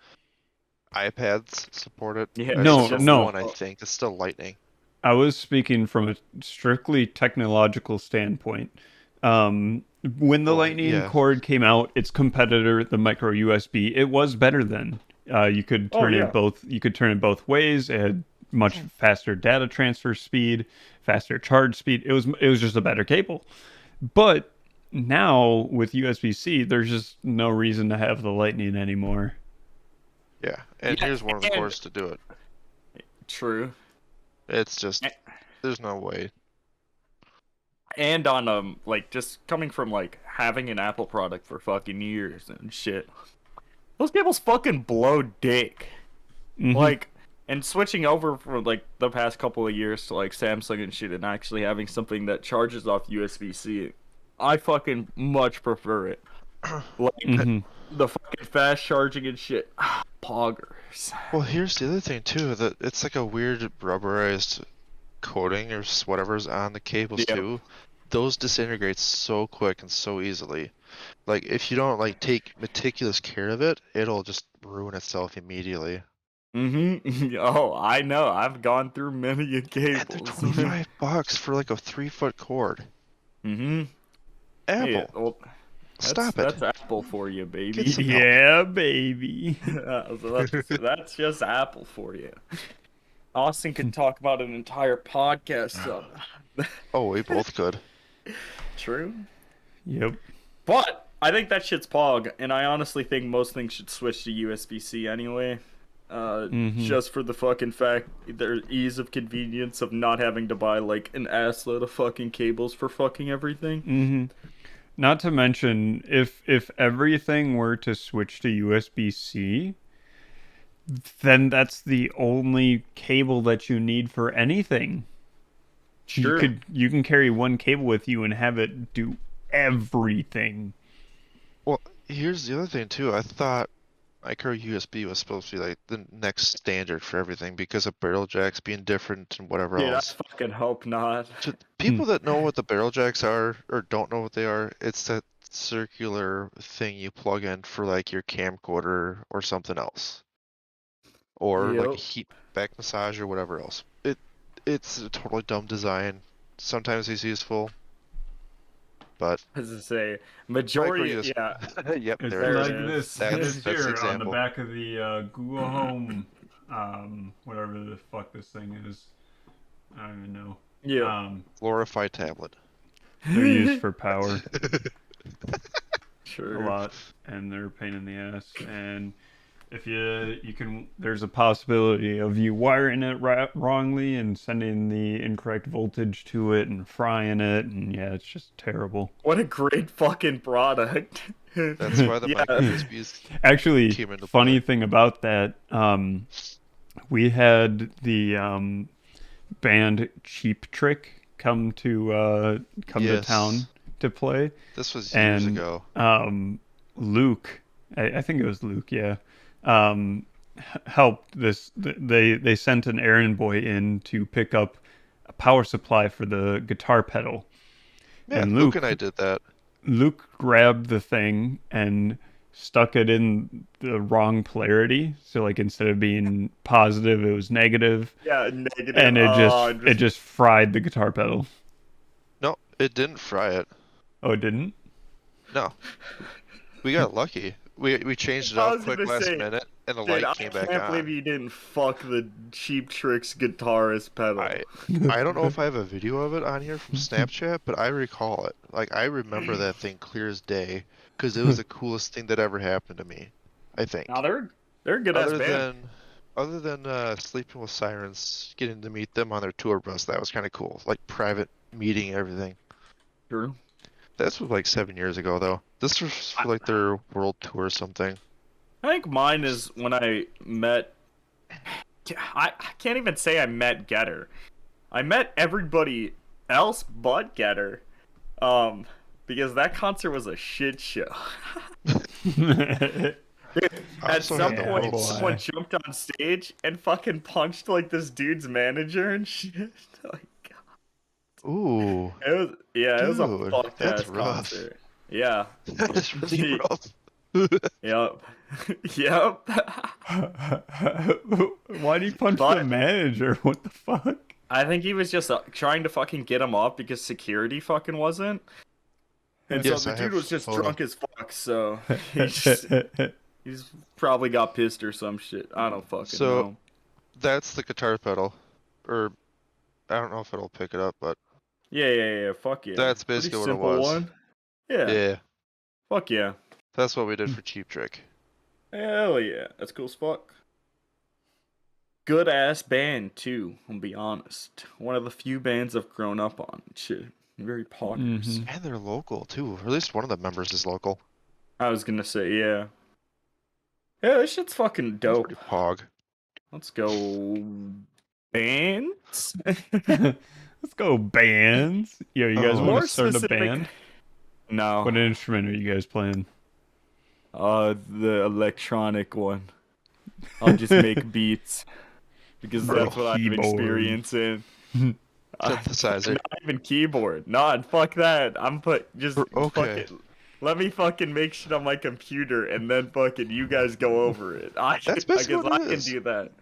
iPads support it. Yeah, There's it's No, still just no. one, I think. It's still Lightning. I was speaking from a strictly technological standpoint. Um, when the Well, Lightning yeah. cord came out, its competitor, the micro USB, it was better then. You could Oh turn it yeah. both. You could turn it both ways. It had much faster data transfer speed, faster charge speed. It was just a better cable. But now with USB-C, there's just no reason to have the Lightning anymore. Yeah. And Yeah, here's one of the and cores to do it. true. It's just, there's no way. And on like just coming from like having an Apple product for fucking years and shit. Those cables fucking blow dick. Hmm. Like and switching over for like the past couple of years to like Samsung and shit and actually having something that charges off USB-C, I fucking much prefer it. Like Hmm. the fucking fast charging and shit. Poggers. Well, here's the other thing too, that it's like a weird rubberized coating or whatever's on the cables Yeah. too. Those disintegrate so quick and so easily. Like if you don't like take meticulous care of it, it'll just ruin itself immediately. Mm-hmm. Oh, I know. I've gone through many a And they're cables. 25 bucks for like a 3-foot cord. Mm-hmm. Hey, Apple, well, stop it. that's Apple for you, baby. Get some help. Yeah, baby. So that's just Apple for you. Austin could talk about an entire podcast on Oh, we both could. True. Yep. But I think that shit's pog, and I honestly think most things should switch to USB-C anyway. Just for the fucking fact their ease of convenience of not having to buy like an assload of fucking cables for fucking everything. Hmm. Not to mention, if everything were to switch to USB-C, then that's the only cable that you need for anything. Sure. You can carry one cable with you and have it do everything. Well, here's the other thing too. I thought micro USB was supposed to be like the next standard for everything because of barrel jacks being different and whatever Dude, I else. fucking hope not. To people that know what the barrel jacks are or don't know what they are, it's that circular thing you plug in for like your camcorder or something else, or like a Yep. heat back massage or whatever else. It's a totally dumb design. Sometimes it's useful, but As I say, micro majority, USB. yeah, Yep, It's there there it it is. like is. this That's the here on the example. back of the Google Home, whatever the fuck this thing is. I don't even know. Yeah. Glorified tablet. They're used for power a Sure. lot, and they're a pain in the ass. And if you can, there's a possibility of you wiring it wrongly and sending the incorrect voltage to it and frying it, and yeah, it's just terrible. What a great fucking product. That's why the Yeah. micro USBs Actually, came into funny play. thing about that, we had the band Cheap Trick come to Yes. town to play, This was years and ago. Luke, I think it was Luke, yeah, helped this. They sent an errand boy in to pick up a power supply for the guitar pedal, Yeah, and Luke and I did that. Luke grabbed the thing and stuck it in the wrong polarity. So like instead of being positive, it was negative, Yeah, negative. and it Oh, just fried the guitar pedal. No, it didn't fry it. Oh, it didn't? No, we got lucky. We changed it I out was quick gonna last say, minute, and the dude, light I came back can't believe on. you didn't fuck the Cheap Tricks guitarist pedal. I don't know if I have a video of it on here from Snapchat, but I recall it. Like I remember that thing clear as day because it was the coolest thing that ever happened to me. I think. Now they're a good ass Other band. than Sleeping with Sirens, getting to meet them on their tour bus, that was kind of cool. Like private meeting and everything. True. This was like 7 years ago, though. This was for like their world tour or something. I think mine is when I met. I can't even say I met Getter. I met everybody else but Getter. Because that concert was a shit show. I At also some had the point, World someone Tour. jumped on stage and fucking punched like this dude's manager and shit. Like, Ooh, it was a dude, fucked that's ass rough. concert. Yeah. That is really rough. Yep. Yep. Why'd he punch the But- manager? What the fuck? I think he was just trying to fucking get him off because security fucking wasn't. And Yes, so I the dude have was just photo. drunk as fuck, so he's probably got pissed or some shit. I don't fucking So- know. That's the guitar pedal, or I don't know if it'll pick it up, but Yeah. Fuck yeah. That's Pretty basically what it simple was. one. Yeah. yeah, Fuck yeah. that's what we did for Cheap Trick. Hell yeah. That's cool as fuck. Good ass band too, I'll be honest. One of the few bands I've grown up on. Shit. Very popular. Mhm. And they're local too. Or at least one of the members is local. I was gonna say, yeah. Yeah, this shit's fucking That's dope. pretty pog. Let's go bands. Let's go bands. Yo, you guys Oh. want More to start a specific- band? No. What instrument are you guys playing? The electronic one. I'll just make beats because Bro, that's what I have keyboard. experience in. Synthesizer. Not even keyboard. Nah, fuck that. Okay. Fucking. Let me fucking make shit on my computer and then fucking you guys go over it. That's basically guess what I it can is. do that.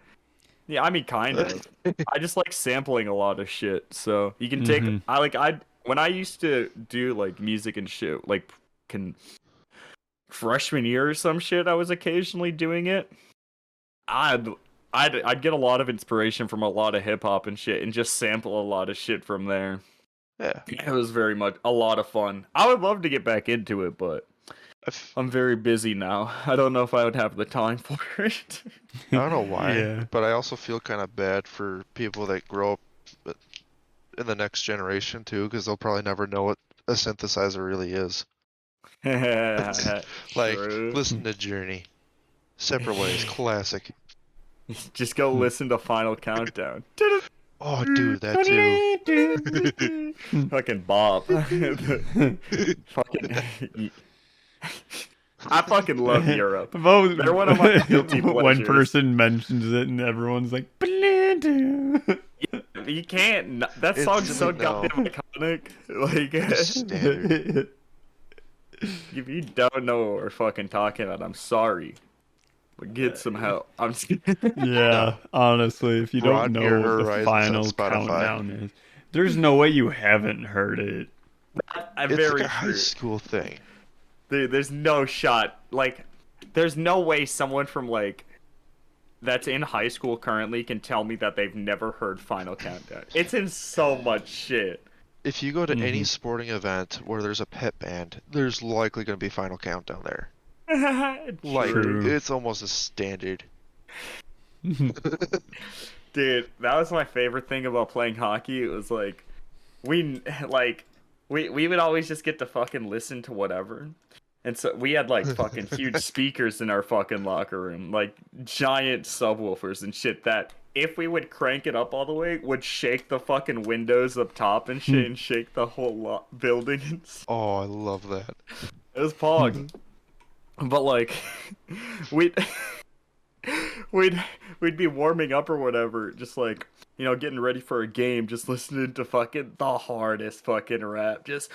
Yeah, I mean kind of. I just like sampling a lot of shit. So you can take Mhm. when I used to do like music and shit, like freshman year or some shit, I was occasionally doing it. I'd get a lot of inspiration from a lot of hip hop and shit, and just sample a lot of shit from there. Yeah. It was very much a lot of fun. I would love to get back into it, but I'm very busy now. I don't know if I would have the time for it. I don't know why, Yeah. but I also feel kind of bad for people that grow up in the next generation too, because they'll probably never know what a synthesizer really is. Like, True. listen to Journey. Separate Ways, classic. Just go listen to Final Countdown. Oh, dude, that too. Fucking Bob. Fucking. I fucking love Europe. They're one of my guilty One pleasures. person mentions it and everyone's like, "Blindu." You can't. That song's so Instantly no. goddamn iconic. Like, Standard. if you don't know what we're fucking talking about, I'm sorry. But get some help. I'm just kidding. Yeah, honestly, if you don't Broaden your know what the horizons on final Spotify. countdown is, there's no way you haven't heard it. I'm It's very like a high true. school thing. Dude, there's no shot. Like, there's no way someone from, like, that's in high school currently can tell me that they've never heard Final Countdown. It's in so much shit. If you go to any Mhm. sporting event where there's a pep band, there's likely going to be Final Countdown there. Like, True. it's almost a standard. Dude, that was my favorite thing about playing hockey. It was like, we would always just get to fucking listen to whatever. And so we had like fucking huge speakers in our fucking locker room, like giant subwoofers and shit that if we would crank it up all the way, would shake the fucking windows up top and shit and shake the whole building. And Oh, I love that. it was pog. But like, we'd we'd be warming up or whatever, just like, you know, getting ready for a game, just listening to fucking the hardest fucking rap, just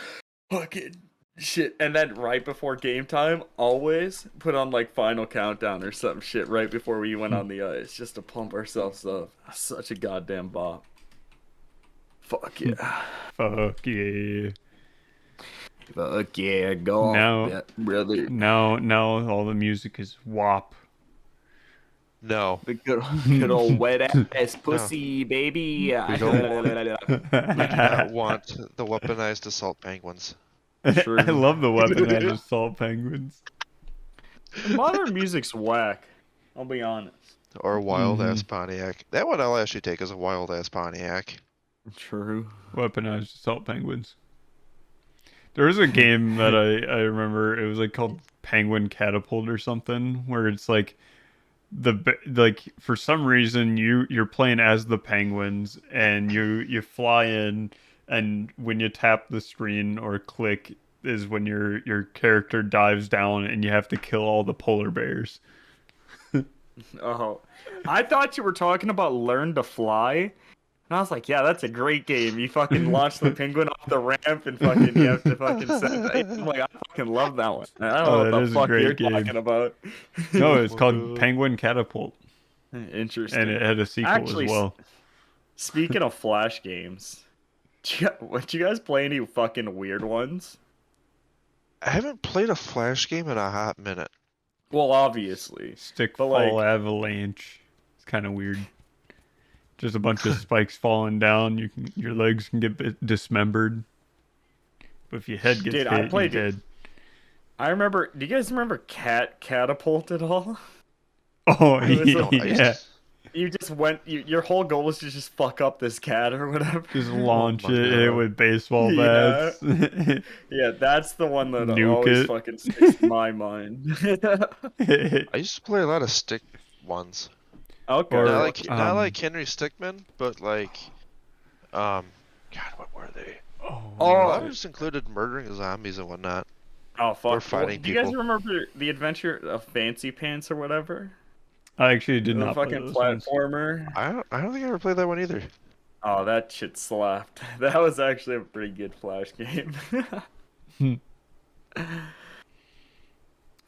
fucking shit. And then right before game time, always put on like Final Countdown or some shit right before we went on the ice, just to pump ourselves up. Such a goddamn bop. Fuck yeah. Fuck yeah. Fuck yeah, go Now- on, brother. Now all the music is WAP. No. The good old wet ass pussy, baby. We don't want the weaponized assault penguins. True. I love the weaponized assault penguins. Modern music's whack. I'll be honest. Or a wild ass Pontiac. That one I'll actually take as a wild ass Pontiac. True. Weaponized assault penguins. There was a game that I remember. It was like called Penguin Catapult or something, where it's like like for some reason you're playing as the penguins and you fly in, and when you tap the screen or click is when your character dives down and you have to kill all the polar bears. Oh, I thought you were talking about Learn to Fly. And I was like, yeah, that's a great game. You fucking launch the penguin off the ramp and fucking you have to fucking set it. I'm like, I fucking love that one. I don't know that what is the a fuck great you're game. talking about. No, it's called Penguin Catapult, Interesting. and it had a sequel Actually, as well. Speaking of Flash games, would you guys play any fucking weird ones? I haven't played a Flash game in a hot minute. Well, obviously. But, Stickfall like- Avalanche. It's kind of weird. Just a bunch of spikes falling down. Your legs can get dismembered. But if your head gets Dude, I hit, played- you're dead. I remember. Do you guys remember Catapult at all? Oh, It was a- yeah. You just went. Your whole goal was to just fuck up this cat or whatever. Just launch Oh my it God. with baseball Yeah. bats. Yeah, that's the one that Nuke always it. fucking sticks in my mind. I used to play a lot of stick ones. Okay. Or- Not like not um, like Henry Stickmin, but like God, what were they? Oh, A lot of just included murdering zombies and whatnot. oh fuck. Or fighting Do you guys people. remember the adventure of Fancy Pants or whatever? I actually did The not play fucking those ones. platformer. I don't think I ever played that one either. Oh, that shit slapped. That was actually a pretty good Flash game.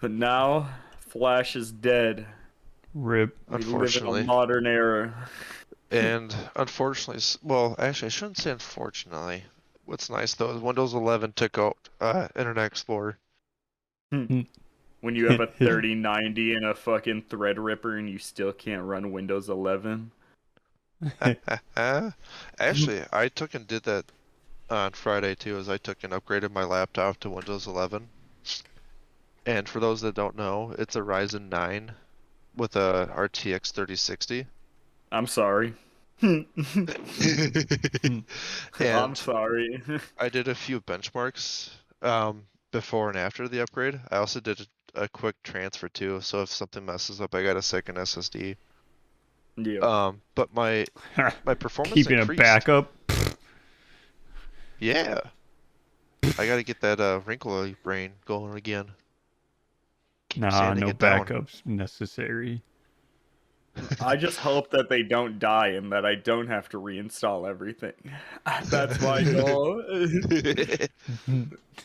But now, Flash is dead. Rip. We live in Unfortunately. a modern era. And unfortunately, well, actually, I shouldn't say unfortunately. What's nice though is Windows 11 took out Internet Explorer. When you have a 3090 and a fucking Threadripper and you still can't run Windows 11. Actually, I took and did that on Friday too. As I took and upgraded my laptop to Windows 11. And for those that don't know, it's a Ryzen 9 with a RTX 3060. I'm sorry. I'm And sorry. I did a few benchmarks before and after the upgrade. I also did a quick transfer too, so if something messes up, I got a second SSD. Yeah. But my performance Keeping a increased. backup. Yeah. I gotta get that wrinkly brain going again. Keep Nah, sanding no it down. backups necessary. I just hope that they don't die and that I don't have to reinstall everything. That's my goal.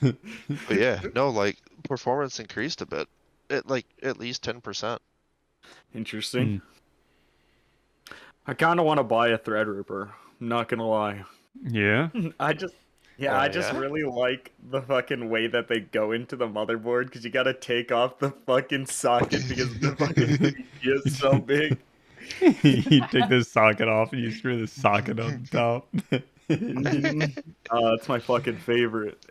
But yeah, no, like performance increased a bit. At least 10%. Interesting. I kind of want to buy a Threadripper. I'm not gonna lie. Yeah. I just, yeah, I just Yeah? really like the fucking way that they go into the motherboard because you gotta take off the fucking socket because the fucking CPU is so big. You take the socket off and you screw the socket on top. It's my fucking favorite.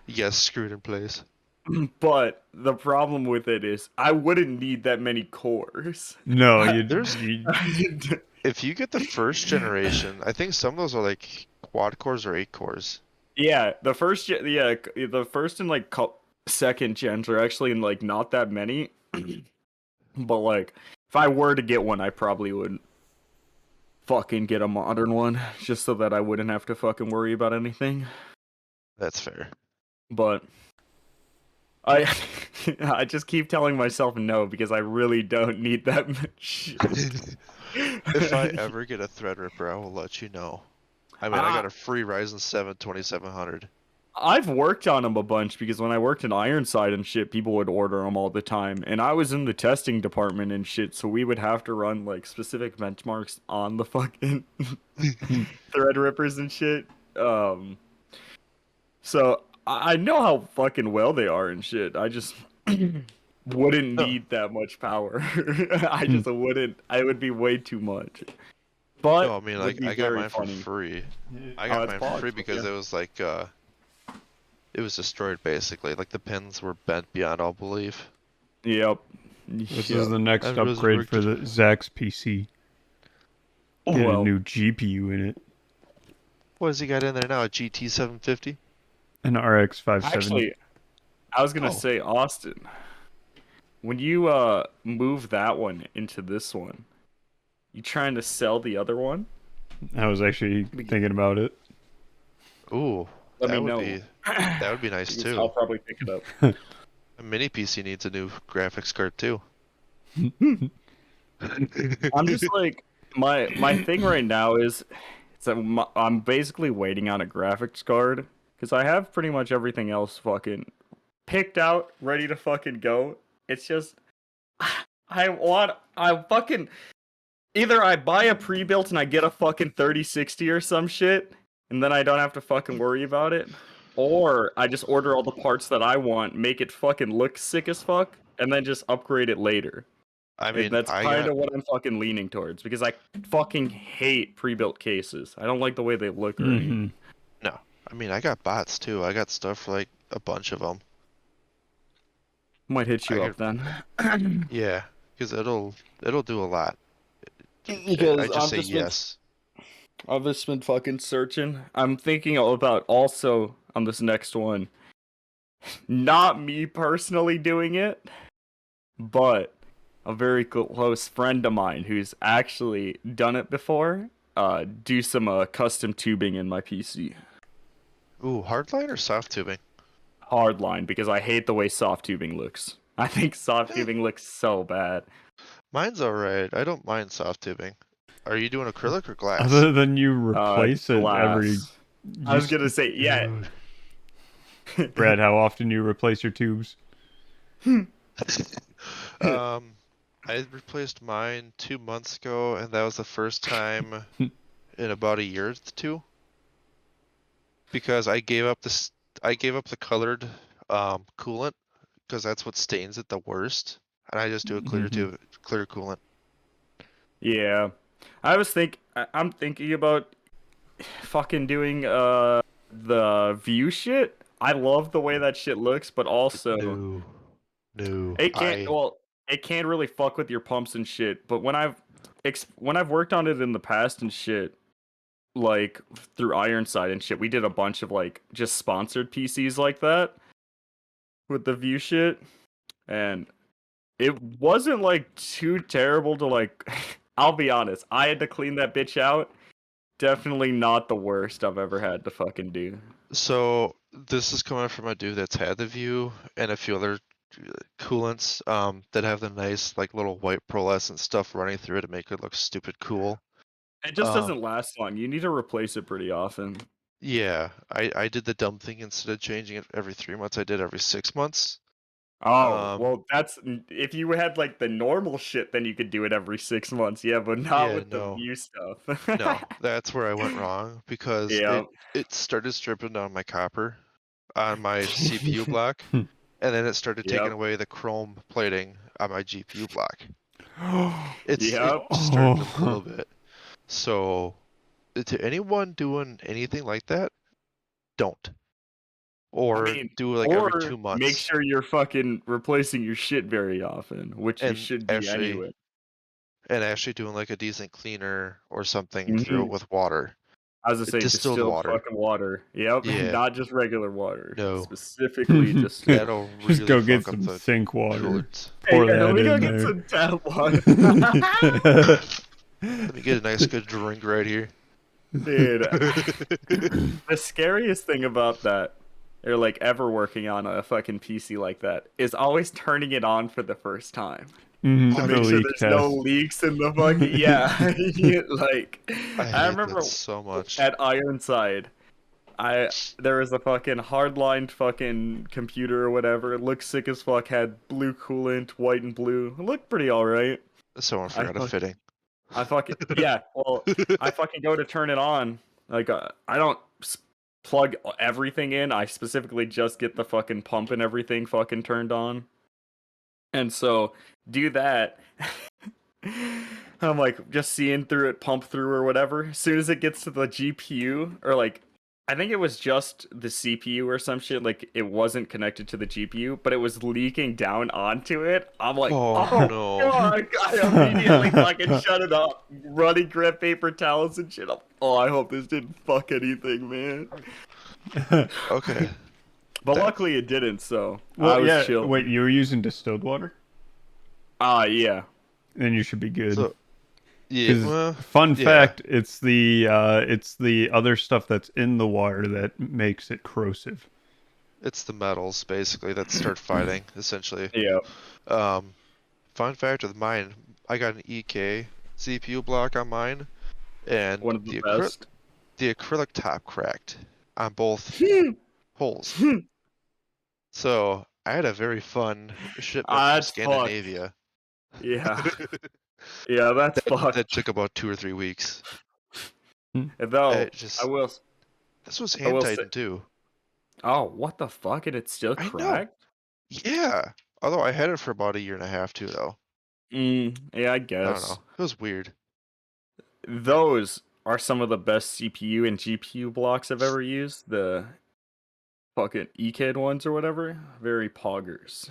Yes, screwed in place. But the problem with it is I wouldn't need that many cores. No, There's you if you get the first generation, I think some of those are like quad cores or 8 cores. Yeah, the first and like second gens are actually in like not that many. But like, if I were to get one, I probably would fucking get a modern one just so that I wouldn't have to fucking worry about anything. That's fair. But I I just keep telling myself no because I really don't need that much. If I ever get a Threadripper, I will let you know. I mean, I got a free Ryzen 7 2700. I've worked on them a bunch because when I worked in Ironside and shit, people would order them all the time. And I was in the testing department and shit, so we would have to run like specific benchmarks on the fucking Threadrippers and shit. So I know how fucking well they are and shit. I just wouldn't No. need that much power. I just wouldn't. I would be way too much. But No, I mean, would like, be I got very mine funny. for free. I Oh, got that's mine for free pog, because yeah. it was like, it was destroyed basically. Like, the pins were bent beyond all belief. Yep. This Yep. is the next And upgrade for resurrected. the Zach's PC. Get a Well, new GPU in it. What has he got in there now? A GT 750? An RX 570. actually, I was gonna Oh. say, Austin, when you move that one into this one, you trying to sell the other one? I was actually thinking about it. Ooh, Let me that would know. be nice Because I'll too. probably pick it up. A mini PC needs a new graphics card too. I'm just like my thing right now is I'm basically waiting on a graphics card because I have pretty much everything else fucking picked out, ready to fucking go. It's just I fucking either I buy a pre-built and I get a fucking 3060 or some shit, and then I don't have to fucking worry about it, or I just order all the parts that I want, make it fucking look sick as fuck, and then just upgrade it later. I mean, That's kind of what I'm fucking leaning towards because I fucking hate pre-built cases. I don't like the way they look or anything. no. I mean, I got bots too. I got stuff like a bunch of them. Might hit you I up then. Yeah, because it'll do a lot. Because I just say yes. I've just been fucking searching. I'm thinking about also on this next one, not me personally doing it, but a very close friend of mine who's actually done it before. Do some custom tubing in my PC. Ooh, hardline or soft tubing? Hardline because I hate the way soft tubing looks. I think soft tubing looks so bad. Mine's alright. I don't mind soft tubing. Are you doing acrylic or glass? Other than you replace it every. Glass. I was gonna say, yeah. Brad, how often do you replace your tubes? I replaced mine 2 months ago, and that was the first time in about a year or two. Because I gave up the colored coolant because that's what stains it the worst, and I just do a clear coolant. Yeah. I'm thinking about fucking doing the view shit. I love the way that shit looks, but also No, it can't really fuck with your pumps and shit. But when I've worked on it in the past and shit, like through Ironside and shit, we did a bunch of like just sponsored PCs like that with the view shit, and it wasn't like too terrible to like. I'll be honest, I had to clean that bitch out. Definitely not the worst I've ever had to fucking do. So this is coming from a dude that's had the View and a few other coolants that have the nice like little white pearlescent stuff running through it to make it look stupid cool. It just Um, doesn't last long. You need to replace it pretty often. yeah, I did the dumb thing instead of changing it every 3 months, I did every 6 months. Oh, Um, well, if you had like the normal shit, then you could do it every 6 months. Yeah, but not yeah, with the no, view stuff. no, that's where I went wrong because Yeah. it started stripping down my copper on my CPU block, and then it started taking Yep. away the chrome plating on my GPU block. It Yep. just started a Oh. little bit. So to anyone doing anything like that, don't. I Or mean, do it like every or two make months. sure you're fucking replacing your shit very often, which you And should be actually anyway. doing like a decent cleaner or something through it Hmm. with water. I was to say Distilled distilled water. fucking water. Yep, Yeah, not just regular water. no. Specifically distilled. That'll Just really go get fuck up some the sink water. coolers. Hey, Pour yeah, let that me go in get there. some tap water. Let me get a nice good drink right here. Dude, the scariest thing about that, or like ever working on a fucking PC like that, is always turning it on for the first time to Oh, The make sure leak there's no test. leaks in the fucking yeah. Like I I hate remember that so much. at Ironside, I there was a fucking hardlined fucking computer or whatever. It looked sick as fuck. Had blue coolant, white and blue. It looked pretty all right. Someone I forgot a fuck, fitting. I fucking yeah. Well, I fucking go to turn it on. Like I don't plug everything in. I specifically just get the fucking pump and everything fucking turned on. And so do that. I'm like just seeing through it, pump through or whatever. As soon as it gets to the GPU, or like I think it was just the CPU or some shit, like it wasn't connected to the GPU, but it was leaking down onto it. I'm like, Oh oh no. fuck! I immediately fucking shut it up, running grab paper towels and shit. Oh, I hope this didn't fuck anything, man. Okay. But That's luckily it didn't, so I Well, was yeah. Wait, chilling. you were using distilled water? Yeah. Then you should be good. so yeah, Because well, fun yeah. fact, it's the other stuff that's in the water that makes it corrosive. It's the metals basically that start fighting, essentially. Yeah. Um, Fun fact with mine, I got an EK CPU block on mine, and One of the best. the acrylic top cracked on both holes. So I had a very fun shipment from That's fucked. Scandinavia. Yeah. Yeah, that's That fucked. took about 2 or 3 weeks. Though It I just will This was I hand will say tightened too. oh, what the fuck? And it's still I know. cracked? Yeah. Although I had it for about a year and a half too, though. Yeah, I I don't guess. know. It was weird. Those are some of the best CPU and GPU blocks I've ever used. The fucking EKID ones or whatever. Very poggers.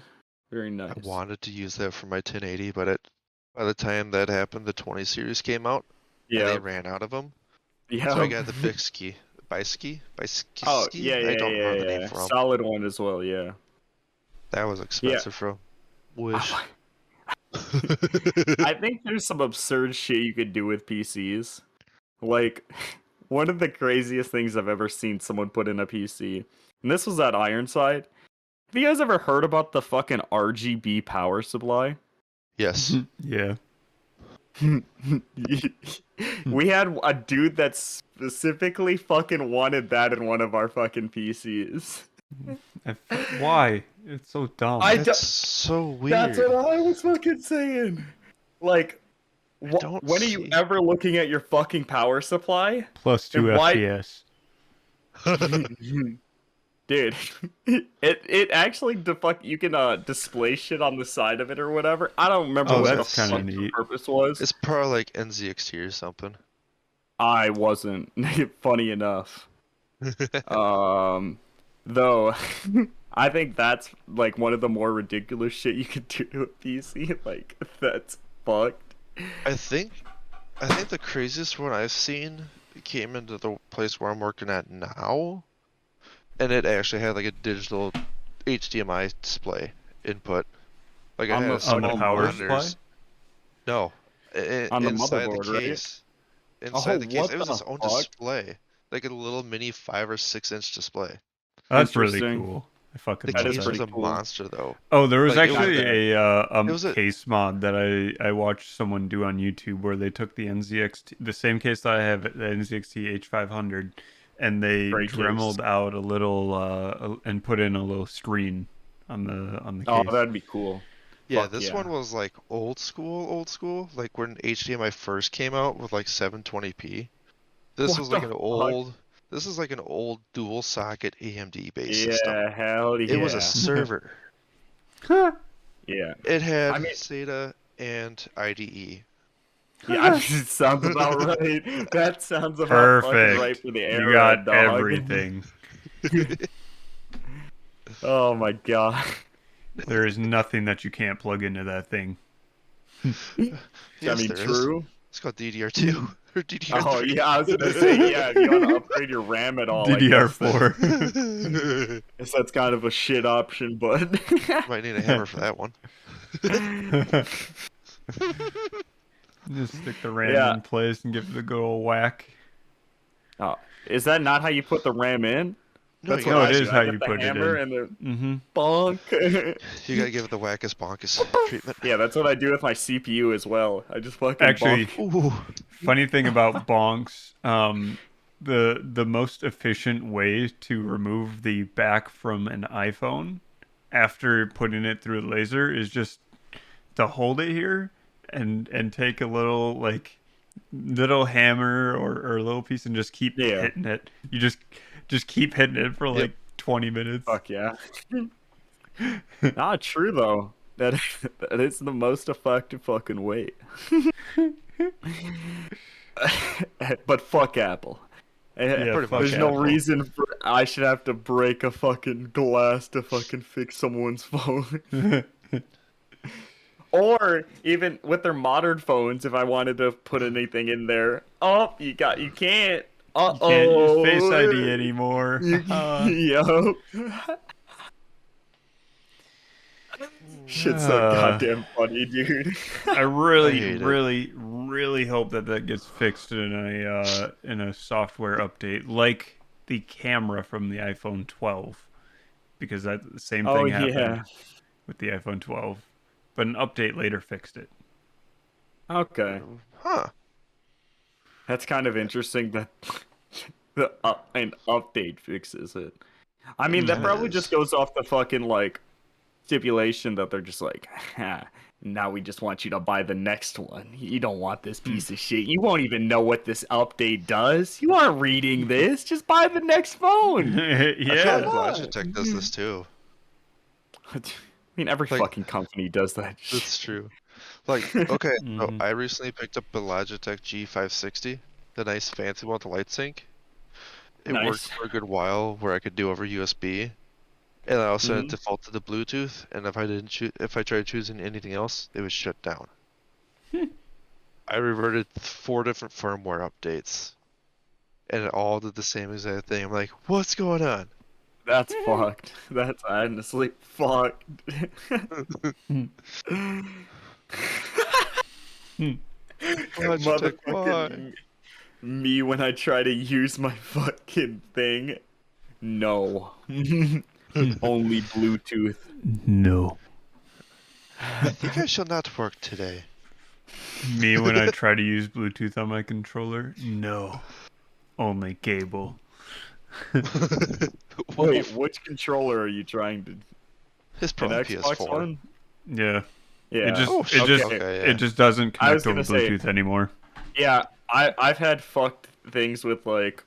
Very I nice. wanted to use that for my 1080, but by the time that happened, the 20 series came out, and they Yeah. ran out of them. So I Yeah. got the Bixby, Bixby, Oh, yeah, I yeah, don't remember yeah, the name yeah. for them. Solid one as well, yeah. That was Yeah. expensive for 'em. Wish. I think there's some absurd shit you could do with PCs. Like, one of the craziest things I've ever seen someone put in a PC, and this was at Ironside. Have you guys ever heard about the fucking RGB power supply? Yes. Yeah. We had a dude that specifically fucking wanted that in one of our fucking PCs. Why? It's so dumb. I That's so That's weird. what I was fucking saying. Like, I don't when are you see. ever looking at your fucking power supply? Plus 2 And why, FPS. dude? It actually you can display shit on the side of it or whatever. I don't remember Oh, Is what the that's kind this? of fuck the neat. purpose was. It's probably like NZXT or something. I wasn't. Funny enough. Though, I think that's like one of the more ridiculous shit you could do to a PC. Like, that's fucked. I think the craziest one I've seen came into the place where I'm working at now, and it actually had like a digital HDMI display input. Like it On had the a On the small power supply? monitors. No, on the inside the motherboard, right? case. Oh, Inside the case, what it was the its own fuck? display. like a little mini 5 or 6 inch display. That's really Interesting. cool. I fucking The love That is case that. was pretty a cool. monster though. Oh, there was Like, it was actually it was a case mod that I watched someone do on YouTube where they took the NZXT, the same case that I have, the NZXT H500, and they Great case. dremeled out a little and put in a little screen on the Oh, case. that'd be cool. Yeah, Fuck this yeah. one was like old school, like when HDMI first came out with like 720p. This What was the like an fuck? old, this is like an old dual socket AMD based system. Yeah, hell It was a yeah. server. Yeah. It had I mean, SATA and IDE. yeah, it sounds about right. That sounds about fucking right Perfect. for the You era, got dog. everything. Oh my god. There is nothing that you can't plug into that thing. I Yes, mean, there is. true. It's called DDR2 or Oh DDR3. yeah, I was gonna say, yeah, if you want to upgrade your RAM at all, I guess DDR4. guess that's kind of a shit option, but Might need a hammer for that one. Just stick the RAM yeah. in place and give it a good old whack. Oh, is that not how you put the RAM in? No, That's you what No, gotta, it I is do. how I you get the put it hammer in. and the Mm-hmm. bonk. you gotta give it the wackus bonkus treatment. Yeah, that's what I do with my CPU as well. I just fucking Actually, bonk. Ooh. funny thing about bonks, the most efficient way to remove the back from an iPhone after putting it through a laser is just to hold it here and take a little little hammer or a little piece and just keep Yeah. hitting it. You just keep hitting it for Yep. like 20 minutes. Fuck yeah. Not true though. That is the most effective fucking way. But fuck Apple. Yeah, Pretty fuck much. There's no Apple. reason for I should have to break a fucking glass to fucking fix someone's phone. Or even with their modern phones, if I wanted to put anything in there, you can't. You can't use Uh-oh. Face ID anymore. Yo. Shit's so goddamn funny, dude. I I really, hate it. really, really hope that gets fixed in a software update, like the camera from the iPhone 12, because that the same Oh thing happened yeah. with the iPhone 12, but an update later fixed it. Okay. Huh. That's kind of interesting that an update fixes it. I mean, that kinda probably is. just goes off the fucking like stipulation that they're just like, now we just want you to buy the next one. You don't want this piece of shit. You won't even know what this update does. You aren't reading this. Just buy the next phone. I feel Yeah. like Logitech does this too. I mean, every Like- fucking company does that. That's true. Like, okay, so Mhm. I recently picked up a Logitech G560, the nice fancy one with the light sync. It Nice. worked for a good while where I could do over USB, and I also Mhm. it defaulted to Bluetooth. And if I tried choosing anything else, it would shut down. I reverted 4 different firmware updates, and it all did the same exact thing. I'm like, what's going on? That's fucked. That's honestly fucked. Logitech, why? Motherfucking me when I try to use my fucking thing. No. Only Bluetooth. No. I think I shall not work today. Me when I try to use Bluetooth on my controller? No. Only cable. Wait, which controller are you trying to? It's An probably Xbox PS4. one? Yeah. Yeah. It just Oh, it just okay, yeah. it just doesn't I was connect over gonna say- Bluetooth anymore. Yeah, I've had fucked things with like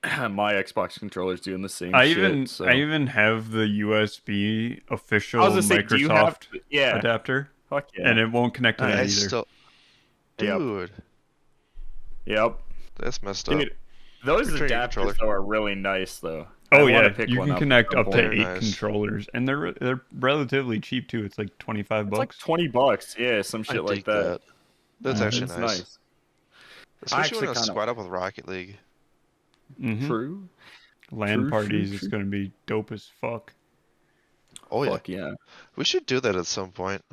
my Xbox controllers doing the same I shit. even So. I even have the USB official I was gonna say, do you have? Microsoft Yeah. adapter, Fuck yeah. and it won't connect to that I either. still, Yep. dude, Yep. that's messed up. Dude, those Return your adapters controller. though are really nice though. I Oh wanna yeah, pick you one can up connect at some up to point. 8 Nice. controllers, and they're relatively cheap too. It's like 25 It's like bucks. $20, yeah, some I shit like dig that. That's Yeah, actually It's nice. nice. Especially actually when I kinda- squat up with Rocket League. Mm-hmm. True. LAN True, parties, true, it's true. gonna be dope as fuck. Oh yeah, Fuck yeah. we should do that at some point.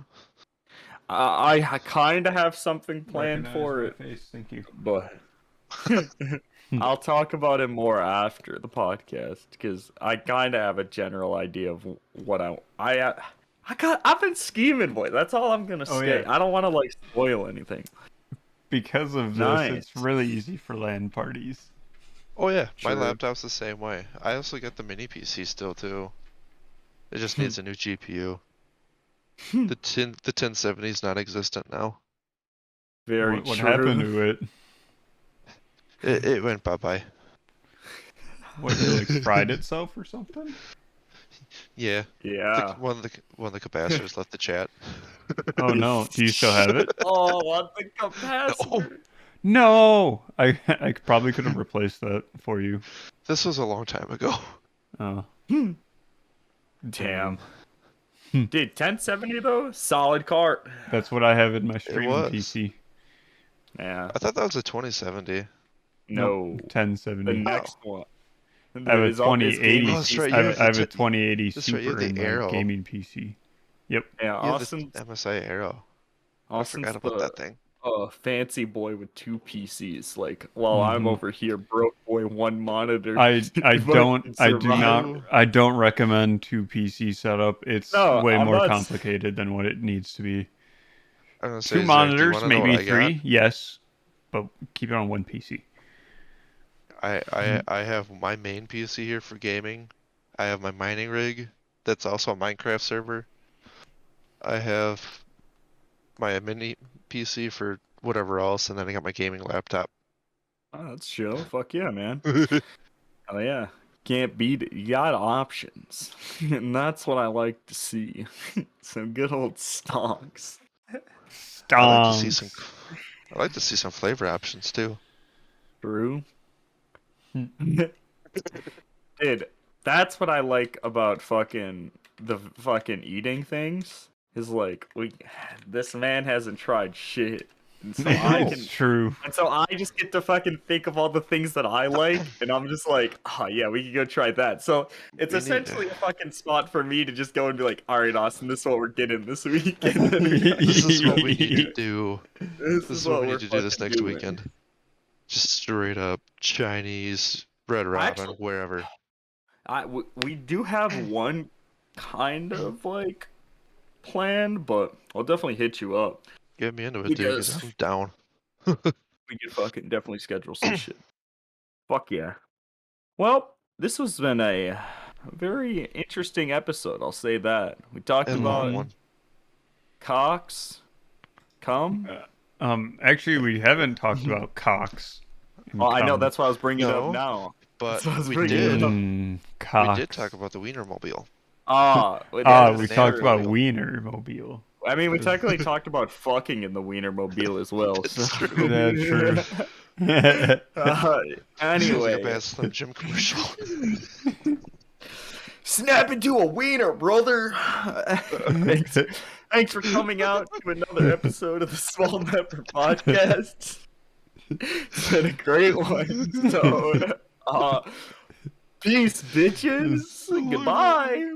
I kind of have something planned for it, Face, thank you. but I'll talk about it more after the podcast because I kind of have a general idea of what I've been scheming, boy. That's all I'm gonna Oh, say. yeah. I don't want to like spoil anything. Because of this, it's Nice. really easy for LAN parties. Oh yeah, my True. laptop's the same way. I also got the mini PC still too. It just needs a new GPU. The 1070 is non-existent now. Very What true. happened to it? It went bye-bye. What, it like fried itself or something? Yeah. Yeah. One of the capacitors left the chat. Oh no, do you still have it? Oh, what the No. capacitor? No! I probably could have replaced that for you. This was a long time ago. Oh. Damn. Dude, 1070 though, solid cart. That's what I have in my streaming was. PC. Yeah. I thought that was a 2070. No. Nope, The 1070. next one. I have a Is all- is 2080. gaming Oh, that's right, PC. you have I have the a 2080 That's right, you have Super the in my Arrow. gaming PC. Yep. Yeah, You have Austin's, the MSI Arrow. I Austin's forgot about the that thing. fancy boy with 2 PCs. Like, while I'm Mhm. over here, broke boy, 1 monitor. I Fucking survive. I don't recommend 2 PC setup. It's No, way I'm more not complicated than what it needs to be. I'm gonna 2 say, Zach, do you monitors, wanna know what maybe I 3, got? yes, but keep it on 1 PC. I have my main PC here for gaming. I have my mining rig that's also a Minecraft server. I have my mini PC for whatever else, and then I got my gaming laptop. Oh, that's chill. Fuck yeah, man. Oh yeah. Can't beat it. You got options. And that's what I like to see. Some good old stonks. I like to see Stonks. I like to see some flavor options too. True. Dude, that's what I like about the fucking eating things. Is like this man hasn't tried shit. And so I can It's true. And so I just get to fucking think of all the things that I like, and I'm just like, oh yeah, we can go try that. So it's We need to- essentially a fucking spot for me to just go and be like, all right, Austin, this is what we're getting this week. And then This is what we need to do. this This is what we we're need to do this fucking next doing. weekend. Just straight up Chinese, Red Robin, Actually- wherever. We do have one kind of like plan, but I'll definitely hit you up. Get me into it, dude, 'cause Because- I'm down. We could fucking definitely schedule some shit. Fuck yeah. Well, this has been a very interesting episode. I'll say that. We talked And long about one. cocks, cum. Actually, we haven't talked about cocks. and Well, I know cum. that's why I was bringing it No. up now. But So I was we bringing it did. up. Mm, We cocks. did talk about the Weinermobile. Wait, Ah, that we is talked true. about Weinermobile. I mean, we technically talked about fucking in the Weinermobile as well. It's So. true. That's true. Sounds like a Anyway, bad Slim Jim commercial. snap into a wiener, brother. Thanks for coming out to another episode of the Small Member Podcast. It's been a great one. So, peace, bitches. Goodbye.